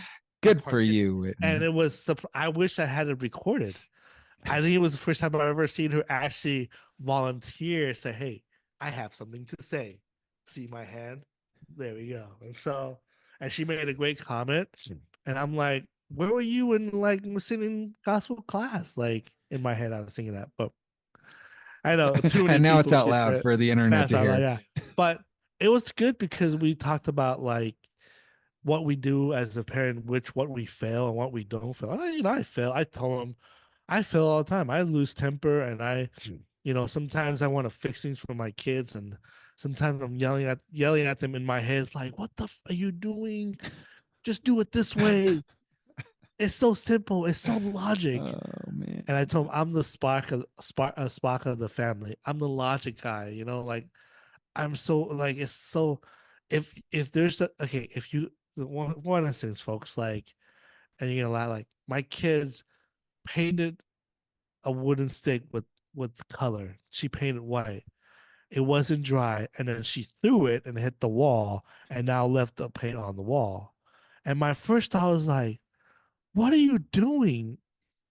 Good for you, And Whitney. it was. I wish I had it recorded. I think it was the first time I've ever seen her actually volunteer. Say, "Hey, I have something to say. See my hand? There we go." And she made a great comment. And I'm like, "Where were you in like singing gospel class?" Like in my head, I was thinking that, but I know too many And now it's people out just loud for the internet pass to out like hear. that. But it was good because we talked about like what we do as a parent, what we fail and what we don't fail. And I fail. I tell them I fail all the time. I lose temper, and sometimes I want to fix things for my kids, and sometimes I'm yelling at them in my head, like, "What the are you doing? Just do it this way. It's so simple. It's so logic." Oh man. And I told him I'm the spark of the family. I'm the logic guy. Like I'm so like it's so. If there's okay, if you the one instance, folks, like, and you're gonna lie, like my kids painted a wooden stick with color. She painted white. It wasn't dry, and then she threw it and hit the wall, and now left the paint on the wall. And my first thought was like, "What are you doing?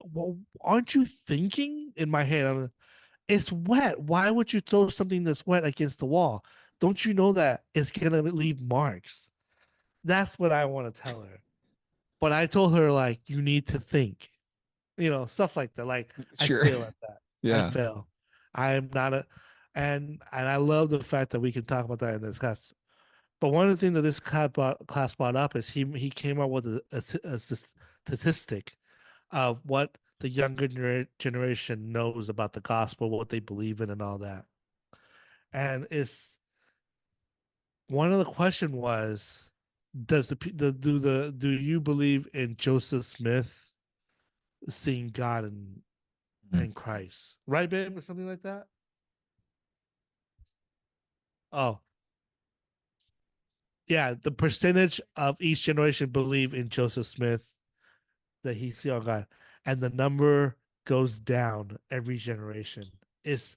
Well, aren't you thinking?" In my head, it's wet. Why would you throw something that's wet against the wall? Don't you know that it's gonna leave marks? That's what I want to tell her. But I told her like, you need to think. Stuff like that. Like I Sure. fail at that. I Yeah. fail. I am not a, and I love the fact that we can talk about that in this class. But one of the things that this class brought up is he came up with a statistic of what the younger generation knows about the gospel, what they believe in, and all that. And it's one of the question was, does do you believe in Joseph Smith seeing God Mm. and Christ, right, babe, or something like that? Oh, yeah. The percentage of each generation believe in Joseph Smith that he saw God, and the number goes down every generation. It's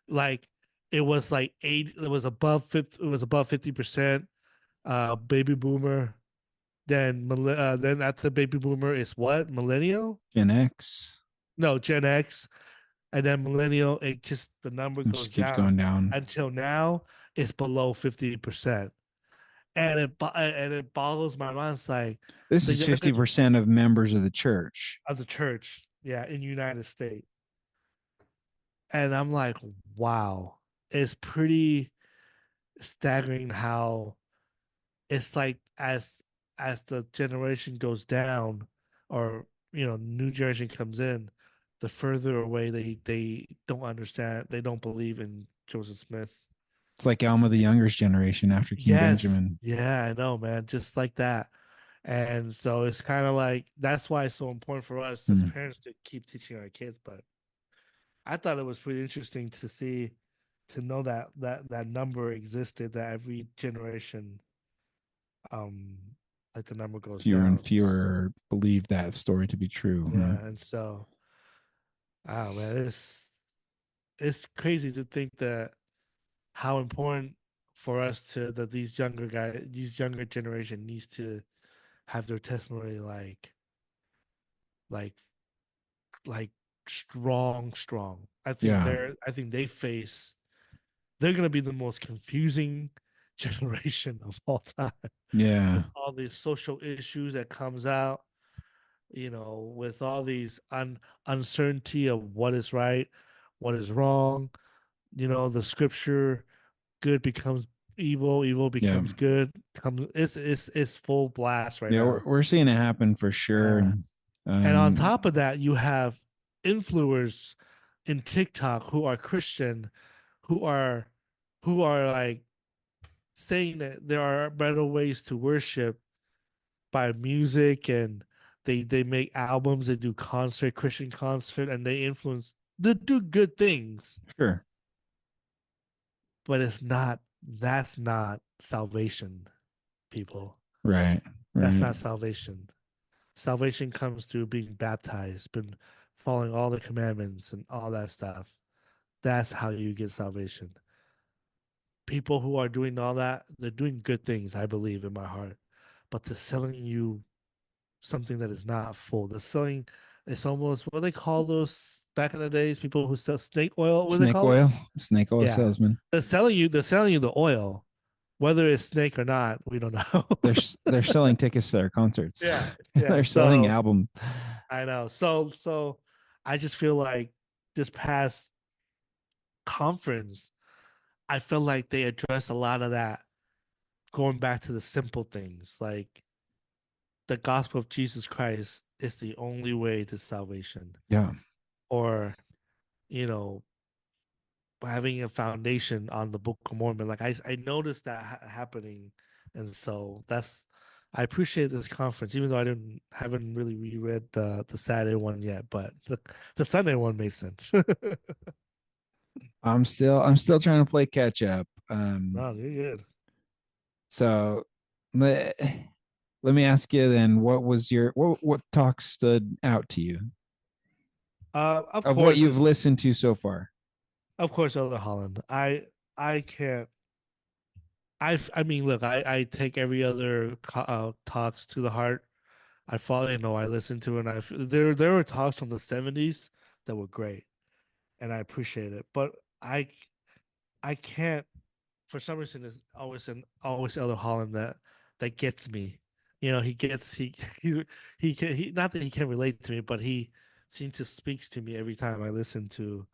like it was like 8. It was above 50. It was above 50%. Baby boomer. Then after baby boomer is what? Millennial? Gen X. No, Gen X, and then millennial. It just the number It goes just keeps down going down. until now it's below 50%, and it boggles my mind. It's like This the is younger 50% of members of the church. of the church, yeah, in United States, and I'm like, wow, it's pretty staggering how it's like as the generation goes down, or new generation comes in, the further away they don't understand, they don't believe in Joseph Smith. It's like Alma the Younger's generation after King Yes, Benjamin. yeah, I know, man, just like that. And so it's kind of like that's why it's so important for us as Hmm. parents to keep teaching our kids. But I thought it was pretty interesting to see, to know that number existed, that every generation, um like the number goes Fewer and down. fewer believe that story to be true. Huh? Yeah, and so, oh man, it's crazy to think that. how important for us to that these younger guys, these younger generation needs to have their testimony like like strong. Yeah. I think they're gonna be the most confusing generation of all time with Yeah. all these social issues that comes out, with all these uncertainty of what is right, what is wrong, the scripture, good becomes evil, evil Yeah. becomes good, comes it's full blast right Yeah. now. We're seeing it happen for sure. Uh, and on Um, top of that, you have influencers in TikTok who are Christian, who are like saying that there are better ways to worship by music, and they make albums, they do Christian concert, and they do good things, sure. but that's not salvation, people. Right. That's Right. not salvation. Salvation comes through being baptized, been following all the commandments and all that stuff. That's how you get salvation. People who are doing all that, they're doing good things, I believe in my heart, but they're selling you something that is not full. They're selling, it's almost what they call those back in the days, people who sell snake oil, what do they Snake call it? oil. Snake oil Yeah. salesman. They're selling you the oil, whether it's snake or not, we don't know. They're selling tickets to their concerts. Yeah, yeah. They're selling So albums. I know. So I just feel like this past conference, I feel like they addressed a lot of that, going back to the simple things, like the gospel of Jesus Christ is the only way to salvation, Yeah. or you know, having a foundation on the Book of Mormon. Like I noticed that happening, and so I appreciate this conference, even though I didn't haven't really reread the Saturday one yet, but the Sunday one makes sense. I'm still trying to play catch up. No, you're good. So let, let me ask you then, what talk stood out to you Of of what course, you've listened to so far? Elder Holland. I can't. I mean, look, I take every other talks to the heart. I follow, I listen to, and there were talks from the '70s that were great, and I appreciate it. But I can't, for some reason, it's always Elder Holland that gets me. He gets he not that he can relate to me, but he seems to speaks to me every time I listen to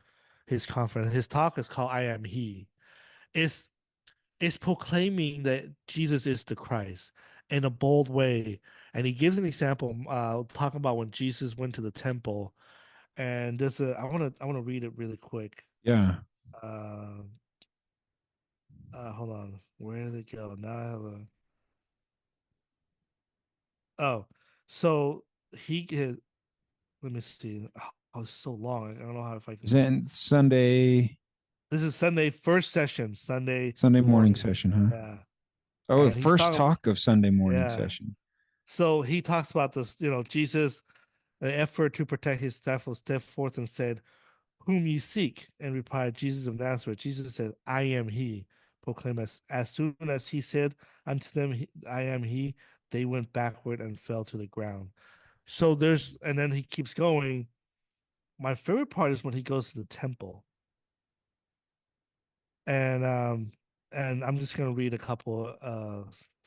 his conference. His talk is called "I Am He." It's is proclaiming that Jesus is the Christ in a bold way. And he gives an example, talking about when Jesus went to the temple. And I wanna read it really quick. Yeah. Uh, Hold on, where did it go? Now I have oh, so let me see. Oh, it's so long. I don't know how if I Is can. that Sunday This is Sunday first session, Sunday Sunday morning morning. session, huh? Yeah, Oh, the and he's first talking. talk of Sunday morning Yeah, session. so he talks about this. Jesus, the effort to protect his staff, was stepped forth and said, "Whom ye seek?" And replied, "Jesus of Nazareth." Jesus said, "I am he." Proclaim as soon as he said unto them, "I am he," they went backward and fell to the ground. So and then he keeps going. My favorite part is when he goes to the temple, and I'm just gonna read a couple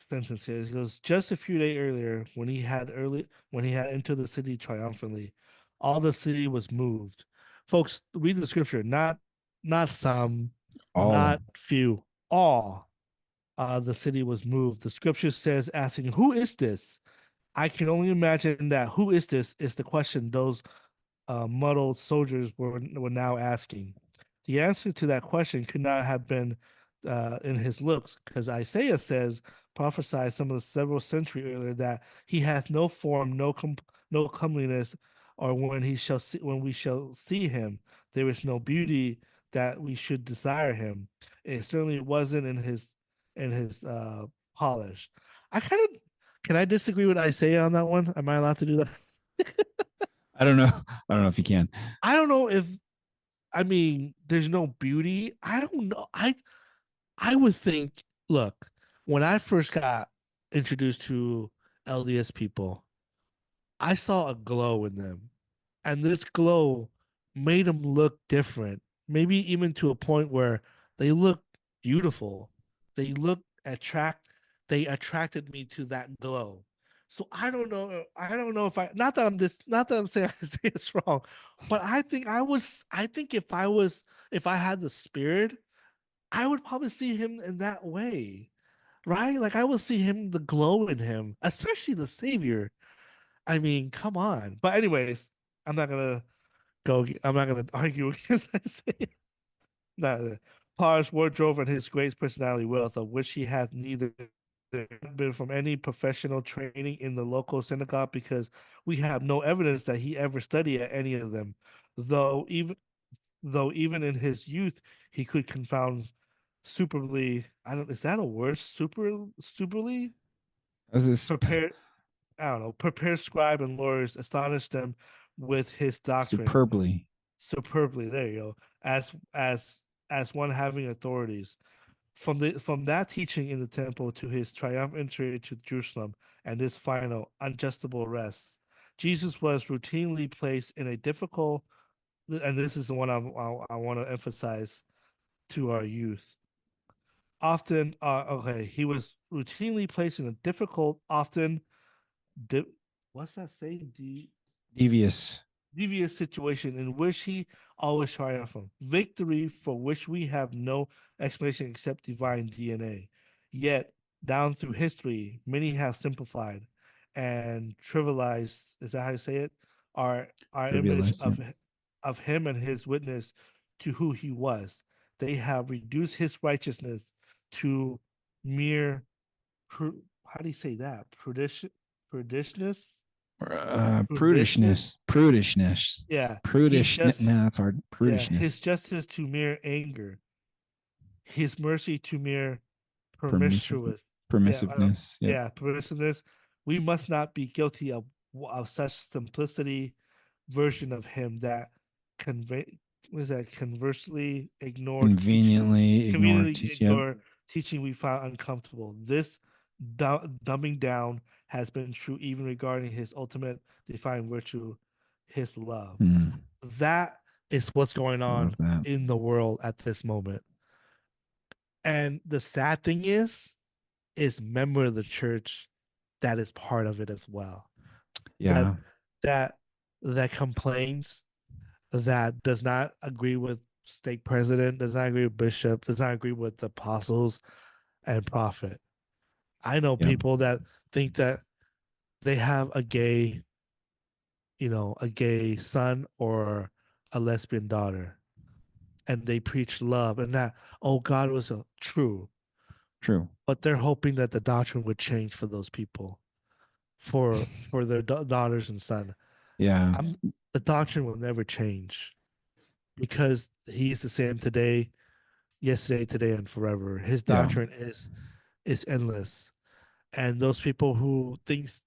sentences. He goes, just a few days earlier, when he had entered the city triumphantly, all the city was moved. Folks, read the scripture, not some, All. not few, all. The city was moved. The scripture says, asking, "Who is this?" I can only imagine that "Who is this?" is the question those muddled soldiers were now asking. The answer to that question could not have been in his looks, because Isaiah says, prophesied some of the several century earlier, that he hath no form, no comeliness, or when we shall see him, there is no beauty that we should desire him. It certainly wasn't in his polish. I kind of Can I disagree with Isaiah on that one? Am I allowed to do that? I don't know. I don't know if you can. I don't know if I mean there's no beauty. I don't know. I would think, look, when I first got introduced to LDS people, I saw a glow in them. And this glow made them look different, maybe even to a point where they look beautiful. They look they attracted me to that glow. So I don't know if I not that I'm saying I say it's wrong, but I think if I had the spirit, I would probably see him in that way. Right? Like I would see him the glow in him, especially the savior. I mean, come on. But anyways, I'm not gonna I'm not gonna argue against that saying. Not Parr's wardrobe and his great personality wealth, of which he had neither been from any professional training in the local synagogue, because we have no evidence that he ever studied at any of them. Though even though even in his youth he could confound superbly. I don't. Is that a word? Superly As this prepared. I don't know. Prepared scribe and lawyers astonished them with his doctrine superbly. superbly. There you go. As one having authorities. From that teaching in the temple to his triumphant entry to Jerusalem and his final unjustifiable arrest, Jesus was routinely placed in a difficult, and this is the one I want to emphasize to our youth. Often, okay, he was routinely placed in a difficult, often, di- what's that say? Devious. Devious situation in which he always triumphed from. Victory for which we have no explanation except divine DNA. Yet, down through history, many have simplified and trivialized, is that how you say it? Our image Trivialized. Yeah. of him and his witness to who he was. They have reduced his righteousness to mere, how do you say that? Prudishness? Prudishness? Prudishness. Yeah, Prudish. No, that's hard. his Prudishness. justice to mere anger, his mercy to mere Permissive. promiscuous. Yeah, Permissiveness. Yeah. yeah, permissiveness. We must not be guilty of such simplicity version of him that convey was that conversely ignored teaching, Conveniently ignored. conveniently Yep. ignore teaching we found uncomfortable. This dumbing down has been true even regarding his ultimate defining virtue, his love. Mm, That is what's going I love on that. in the world at this moment. And the sad thing is member of the church that is part of it as well. That Yeah. that that complains, that does not agree with stake president, does not agree with bishop, does not agree with the apostles and prophet. I know Yep. people that think that they have a gay son or a lesbian daughter, and they preach love and that, oh, God was true, True. but they're hoping that the doctrine would change for those people, for their daughters and son. Yeah. I'm The doctrine will never change because he's the same today, yesterday, today, and forever. His Yeah. doctrine is endless. And those people who thinks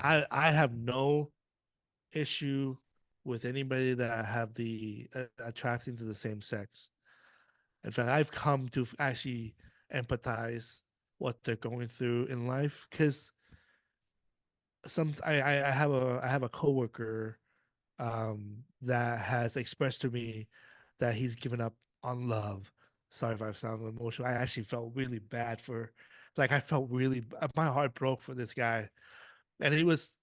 I have no issue with anybody that have the attracting to the same sex. In fact, I've come to actually empathize what they're going through in life, because I have a coworker that has expressed to me that he's given up on love. Sorry if I sound emotional. I actually felt really bad for, like, I felt really, my heart broke for this guy, and he was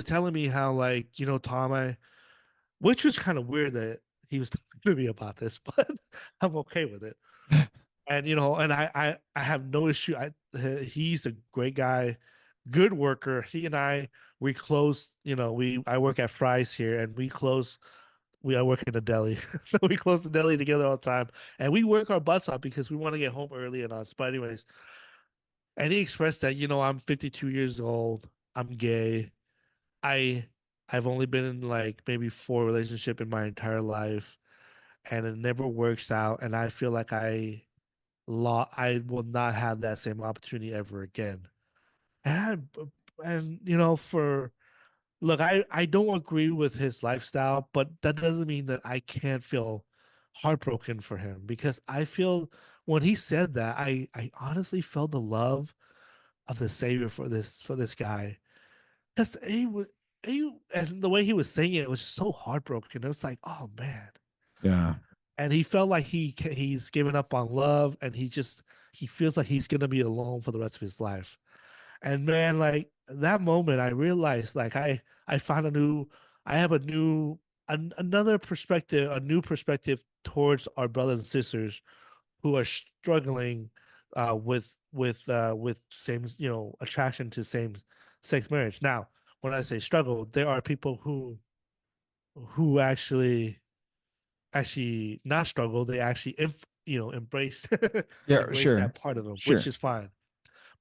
telling me how, like, Tom, which was kind of weird that he was talking to me about this, but I'm okay with it. And and I have no issue. He's a great guy, good worker. He and we close. We I work at Fry's here, and we close. I work in a deli, so we close the deli together all the time, and we work our butts off because we want to get home early and us. But anyways, and he expressed that, I'm 52 years old. I'm gay. I I've only been in like maybe four relationship in my entire life, and it never works out. And I feel like I will not have that same opportunity ever again. And for look, I don't agree with his lifestyle, but that doesn't mean that I can't feel heartbroken for him because I feel when he said that, I honestly felt the love of the Savior for this guy. Because he and the way he was saying it was so heartbroken. It was like, oh man. Yeah. And he felt like he's given up on love, and he feels like he's gonna be alone for the rest of his life. And man, like that moment, I realized like I found a new, I have a new another perspective, a new perspective towards our brothers and sisters who are struggling with same attraction to same sex marriage. Now, when I say struggle, there are people who actually not struggle. They actually embrace Yeah. embrace Sure. that part of them, which Sure. is fine.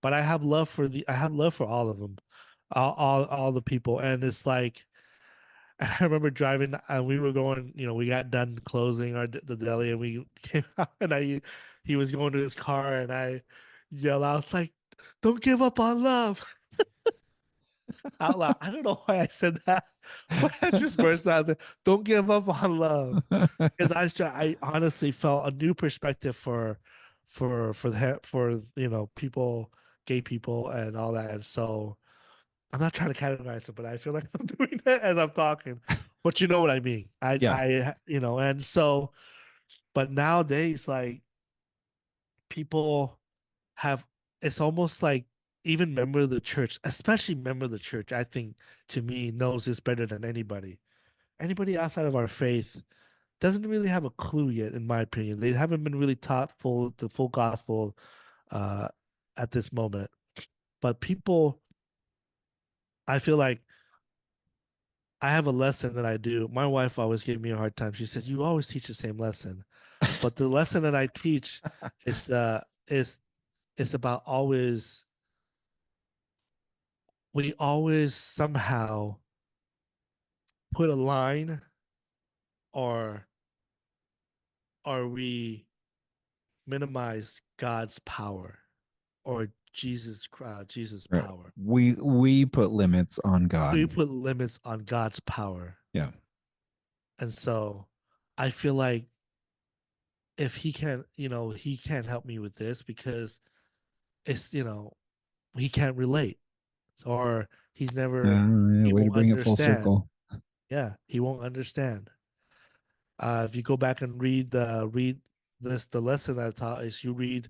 But I have love for all of them, all the people, and it's like I remember driving. We were going, we got done closing the deli, and we came out, and he was going to his car, and I yelled, I was like, "Don't give up on love!" Out loud. I don't know why I said that, but I just burst out. Like, "Don't give up on love," because I honestly felt a new perspective for people, gay people, and all that. And so I'm not trying to categorize it, but I feel like I'm doing that as I'm talking. But you know what I mean. Yeah. And so, but nowadays, like people have, it's almost like even member of the church, especially member of the church, I think to me knows this better than anybody. Anybody outside of our faith doesn't really have a clue yet, in my opinion. They haven't been really taught the full gospel uh, at this moment. But people, I feel like I have a lesson that I do. My wife always gave me a hard time. She said, "You always teach the same lesson," but the lesson that I teach is is about always we always somehow put a line or we minimize God's power or Jesus' Right. power. We put limits on We God. put limits on God's power. Yeah. And so I feel like if he can't help me with this because it's, he can't relate or Yeah, he way to won't bring it full understand. circle. Yeah, he won't understand. If you go back and read the lesson that I taught is you read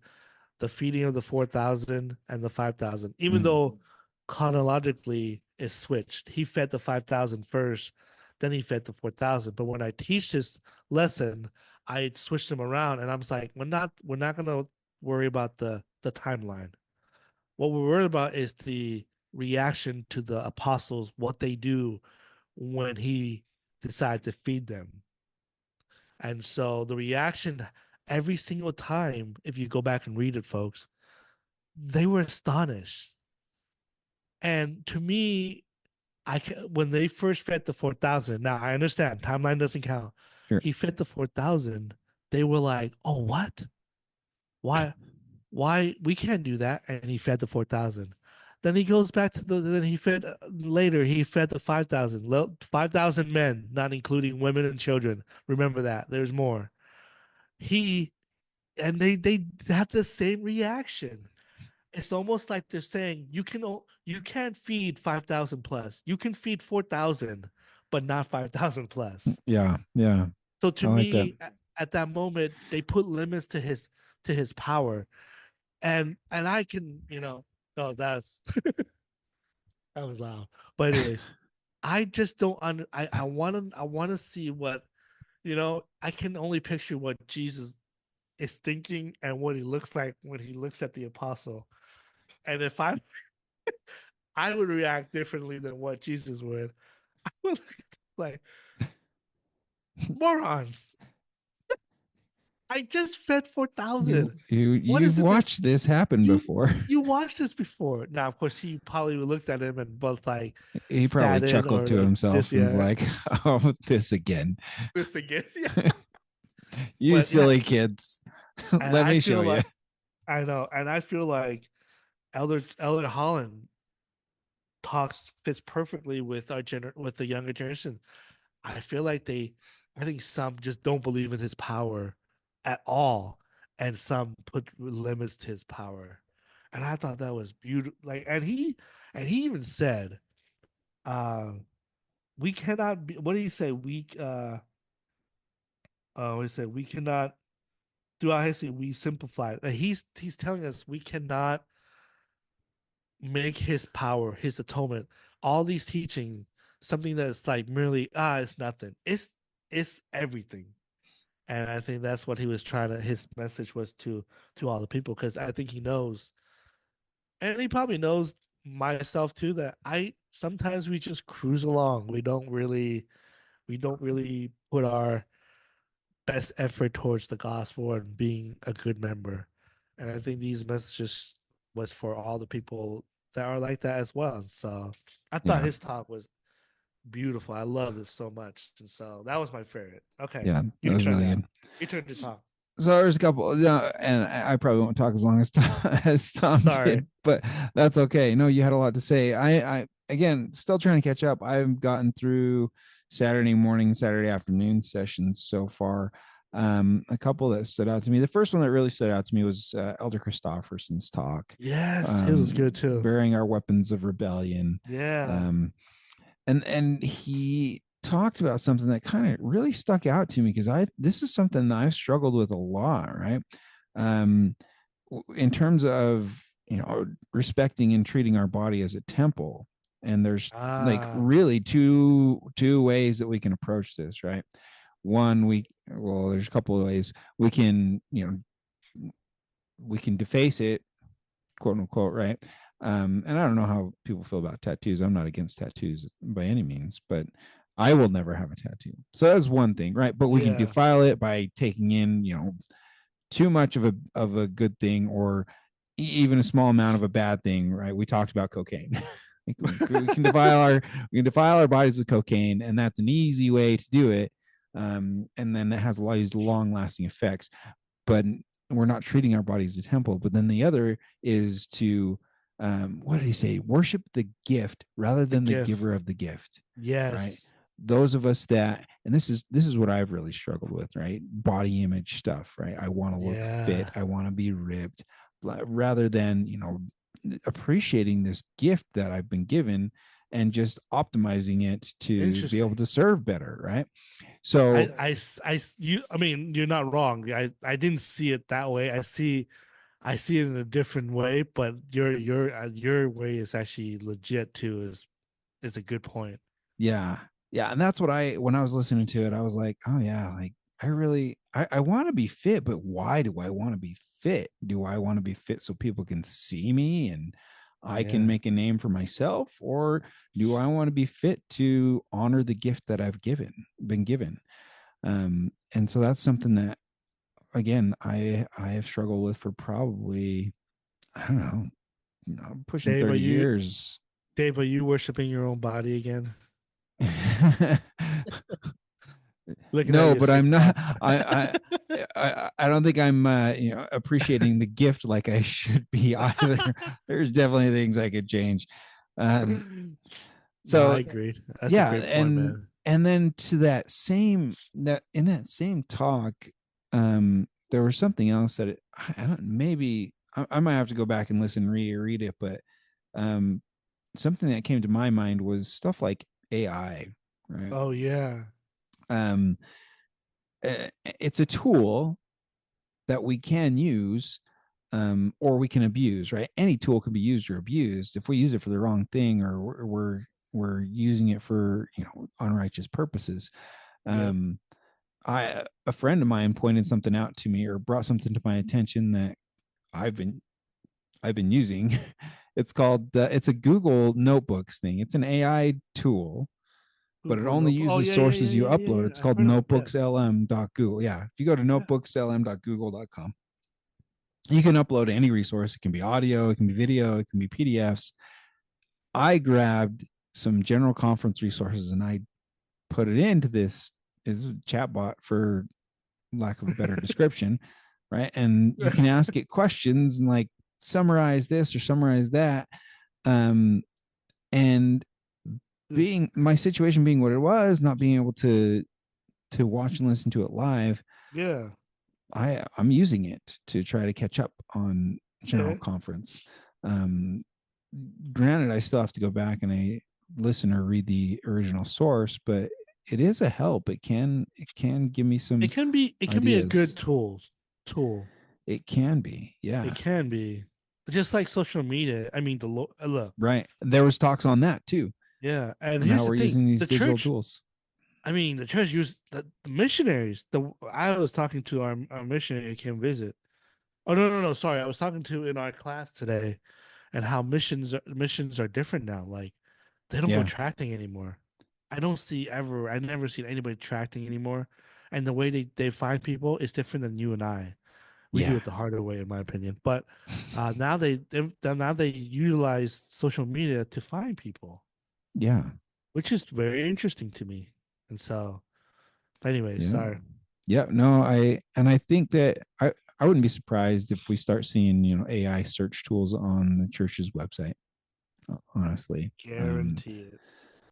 the feeding of the 4,000 and the 5,000, even Mm. though chronologically it's switched. He fed the 5,000 first, then he fed the 4,000. But when I teach this lesson, I switched them around, and I'm like, we're not gonna worry about the timeline. What we're worried about is the reaction to the apostles, what they do when he decided to feed them. And so the reaction every single time, if you go back and read it, folks, they were astonished. And to me, when they first fed the 4,000, now I understand timeline doesn't count. Sure. He fed the 4,000. They were like, "Oh, what? Why? Why we can't do that?" And he fed the 4,000. Then he goes back to then he fed later. He fed the 5,000, 5,000 men, not including women and children. Remember that. There's more. He and they have the same reaction. It's almost like they're saying you can't feed 5,000 plus. You can feed 4,000, but not 5,000 plus. Yeah. Yeah. So I to like that. me, at that moment, they put limits to his power, and I can oh that was loud. But anyways, I just don't under I want to see what I can only picture what Jesus is thinking and what he looks like when he looks at the apostle. And if I would react differently than what Jesus would. I would like morons. I just fed 4,000. What You've is it that watched this happen you before. you watched this before? Now, of course, he probably looked at him and both like He probably saddened chuckled or to like this, himself and was yeah, like, "Oh, this again. this again, yeah. You But yeah, silly kids. and Let I me feel show you." like I know, and I feel like Elder Holland fits perfectly with with the younger generation. I feel like I think some just don't believe in his power at all, and some put limits to his power. And I thought that was beautiful. Like, and he even said, uh, "We cannot be." What did he say? He said we cannot. Throughout history, we simplify. He's telling us we cannot make his power, his atonement, all these teachings, something that's like merely it's nothing. It's everything. And I think that's what he was trying to. His message was to all the people, because I think he knows, and he probably knows myself too, that I sometimes we just cruise along. We don't really put our best effort towards the gospel and being a good member. And I think these messages was for all the people that are like that as well. So I thought Yeah. his talk was beautiful. I love it so much. And so that was my favorite. Okay. Yeah, that Your was turn really now. good. Your turn to talk. So there's a couple, yeah, and I probably won't talk as long as as Tom Sorry. did, but that's okay. No, you had a lot to say. I again still trying to catch up. I've gotten through Saturday morning, Saturday afternoon sessions so far. A couple that stood out to me. The first one that really stood out to me was Elder Christofferson's talk, Yes, his was good too. bearing our weapons of rebellion. Yeah. And he talked about something that kind of really stuck out to me, because I this is something that I've struggled with a lot, right? um in terms of, respecting and treating our body as a temple. And there's like Ah, really two ways that we can approach this, right? One, there's a couple of ways we can, we can deface it, quote unquote, right? And I don't know how people feel about tattoos. I'm not against tattoos by any means, but I will never have a tattoo. So that's one thing, right? But we can yeah. defile it by taking in, too much of a good thing, or even a small amount of a bad thing, right? We talked about cocaine. we can defile our bodies with cocaine, and that's an easy way to do it. And then it has a lot of these long lasting effects. But we're not treating our body as a temple. But then the other is to, what did he say? Worship the gift rather The than the gift. giver of the gift, right? Yes. Those of us that, and this is what I've really struggled with, right? Body image stuff, right? I want to look fit, Yeah. I want to be ripped, rather than, appreciating this gift that I've been given and just optimizing it to be able Interesting. to serve better, right? So I mean, you're not wrong. I didn't see it that way. I see it in a different way, but your way is actually legit too. Is a good point. yeah, yeah, and that's what when I was listening to it, I was like, oh yeah, like I want to be fit, but why do I want to be fit? Do I want to be fit so people can see me and I can Yeah. make a name for myself, or do I want to be fit to honor the gift that I've been given? And so that's something that, again, I have struggled with for probably, I don't know, pushing Dave, are 30 you years. Dave, are you worshiping your own body again? Looking at No, your but six I'm not. pack. I don't think I'm appreciating the gift like I should be either. There's definitely things I could change. Um, No, I so agreed. That's a yeah, great point, man. and then to that in that same talk, there was something else that I don't, maybe I might have to go back and listen, reread it, but um, something that came to my mind was stuff like AI, right? Oh yeah. Um, it's a tool that we can use, or we can abuse, right? Any tool can be used or abused. If we use it for the wrong thing, or we're using it for, unrighteous purposes. Yep. um a friend of mine pointed something out to me, or brought something to my attention that i've been I've been using. It's called it's a Google Notebooks thing. It's an AI tool, but it Google only Note. Oh uses yeah, yeah, yeah, sources you yeah, yeah, upload. yeah. It's I've called heard of yeah. notebookslm.google. Yeah, if you go to Yeah. notebookslm.google.com, you can upload any resource. It can be audio, it can be video, it can be PDFs. I grabbed some general conference resources and I put it into this is a chatbot, for lack of a better description, right? And you can ask it questions and like summarize this or summarize that. Um, and being my situation being what it was, not being able to watch and listen to it live, Yeah. I'm using it to try to catch up on General Okay. Conference. Um, Granted, I still have to go back and I listen or read the original source, but it is a help. It can give me some It can be a good ideas. tool. It can be, It yeah, can be just like social media. I mean, look, right. There was talks on that too, yeah. And on how here's the we're thing: using these the digital church. tools. I mean, the church used the missionaries. The I was talking to our missionary who came visit. Oh no, no, no! Sorry, I was talking to in our class today, and how missions are different now. Like they don't go Yeah, tracting anymore. I never seen anybody tracting anymore. And the way they find people is different than you and I. We do yeah, it the harder way, in my opinion. But now they utilize social media to find people, yeah, which is very interesting to me. And so, anyways, yeah. sorry. Yeah, no, I think that I wouldn't be surprised if we start seeing, AI search tools on the church's website, honestly. Guarantee it.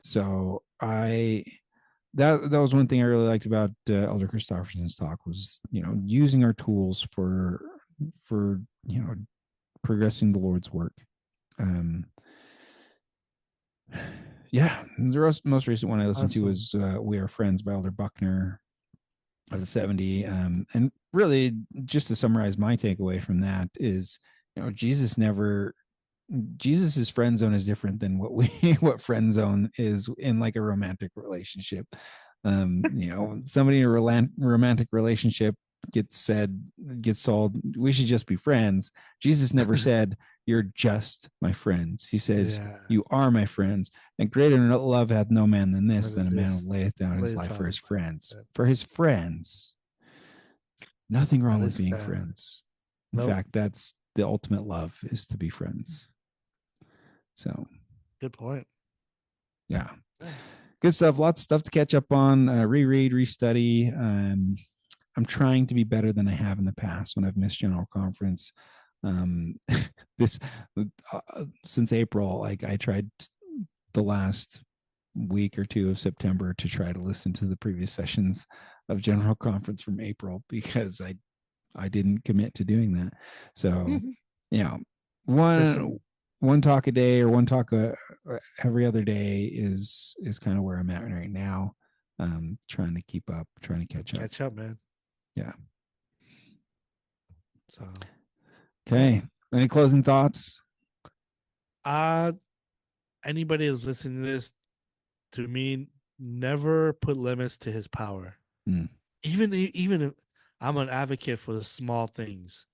So that was one thing I really liked about Elder Christofferson's talk was, using our tools for, progressing the Lord's work. Um yeah, the most recent one I listened to Awesome. was We Are Friends by Elder Buckner of the 70. And really, just to summarize my takeaway from that is, Jesus's friend zone is different than what friend zone is in like a romantic relationship. Somebody in a romantic relationship gets told we should just be friends. Jesus never said you're just my friends. He says Yeah. you are my friends, and greater love hath no man than this, What than is a man who this? layeth down his Lays life for on his his life. friends. For his friends. Nothing wrong That with is being family. friends. In Nope. fact, that's the ultimate love, is to be friends. So Good point. yeah, Yeah. good stuff. Lots of stuff to catch up on. Reread, restudy. I'm trying to be better than I have in the past when I've missed General Conference. Um, this Since April, like I tried the last week or two of September to try to listen to the previous sessions of General Conference from April, because I didn't commit to doing that. So, you know, one Listen, one talk a day or one talk every other day is kind of where I'm at right now. Trying to keep up, trying to catch up. catch up, man. Yeah. So, yeah. Okay. Any closing thoughts? Uh, Anybody who's listening to this, to me, never put limits to his power. Mm. Even if I'm an advocate for the small things,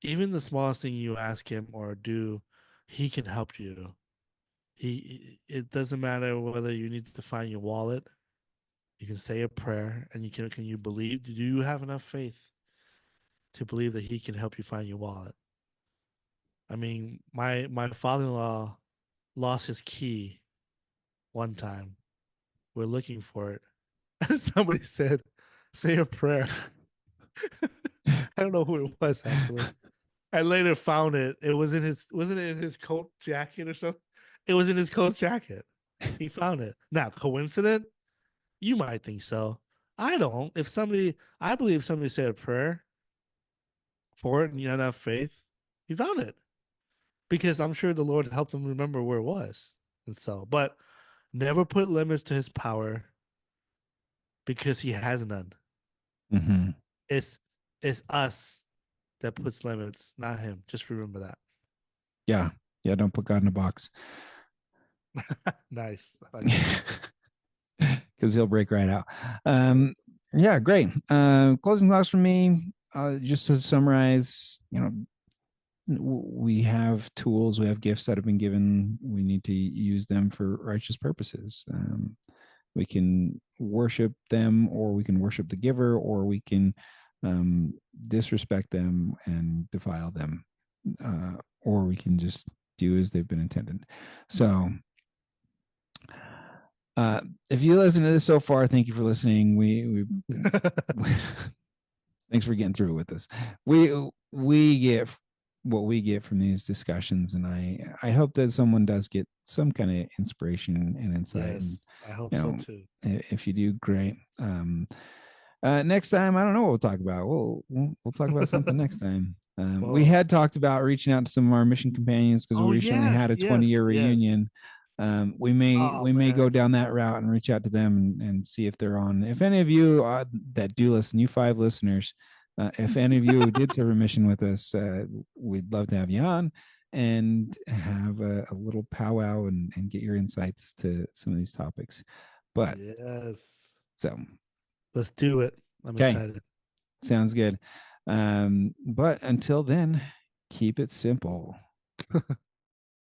even the smallest thing you ask him or do, he can help you. It doesn't matter whether you need to find your wallet. You can say a prayer, and can you believe? Do you have enough faith to believe that he can help you find your wallet? I mean, my father-in-law lost his key one time. We're looking for it. And somebody said, say a prayer. I don't know who it was actually. I later found it. It was in his wasn't it in his coat jacket or something? It was in his coat jacket. He found it. Now, coincident? You might think so. I don't. I believe somebody said a prayer for it and you had enough faith, he found it. Because I'm sure the Lord helped him remember where it was. And so, but never put limits to his power because he has none. Mm-hmm. It's it's us that puts limits, not him. Just remember that. Yeah. Yeah. Don't put God in a box. Nice. I like that. Because he'll break right out. Yeah, great. Closing thoughts from me. Just to summarize, we have tools, we have gifts that have been given. We need to use them for righteous purposes. We can worship them, or we can worship the giver, or we can disrespect them and defile them, or we can just do as they've been intended. So, if you listen to this so far, thank you for listening. Thanks for getting through it with us. We get what we get from these discussions, and I hope that someone does get some kind of inspiration and insight. And Yes, I hope you so know, too. if you do, great. Next time, I don't know what we'll talk about. We'll talk about something next time. We Well, had talked about reaching out to some of our mission companions because we oh recently yes, had a 20-year yes. reunion. We may Oh we may go man. down that route and reach out to them and see if they're on. If any of you that do listen, you 5 listeners, if any of you did serve a mission with us, we'd love to have you on and have a little powwow and get your insights to some of these topics. But Yes. so Let's do it. I'm okay, excited. sounds good. But until then, keep it simple.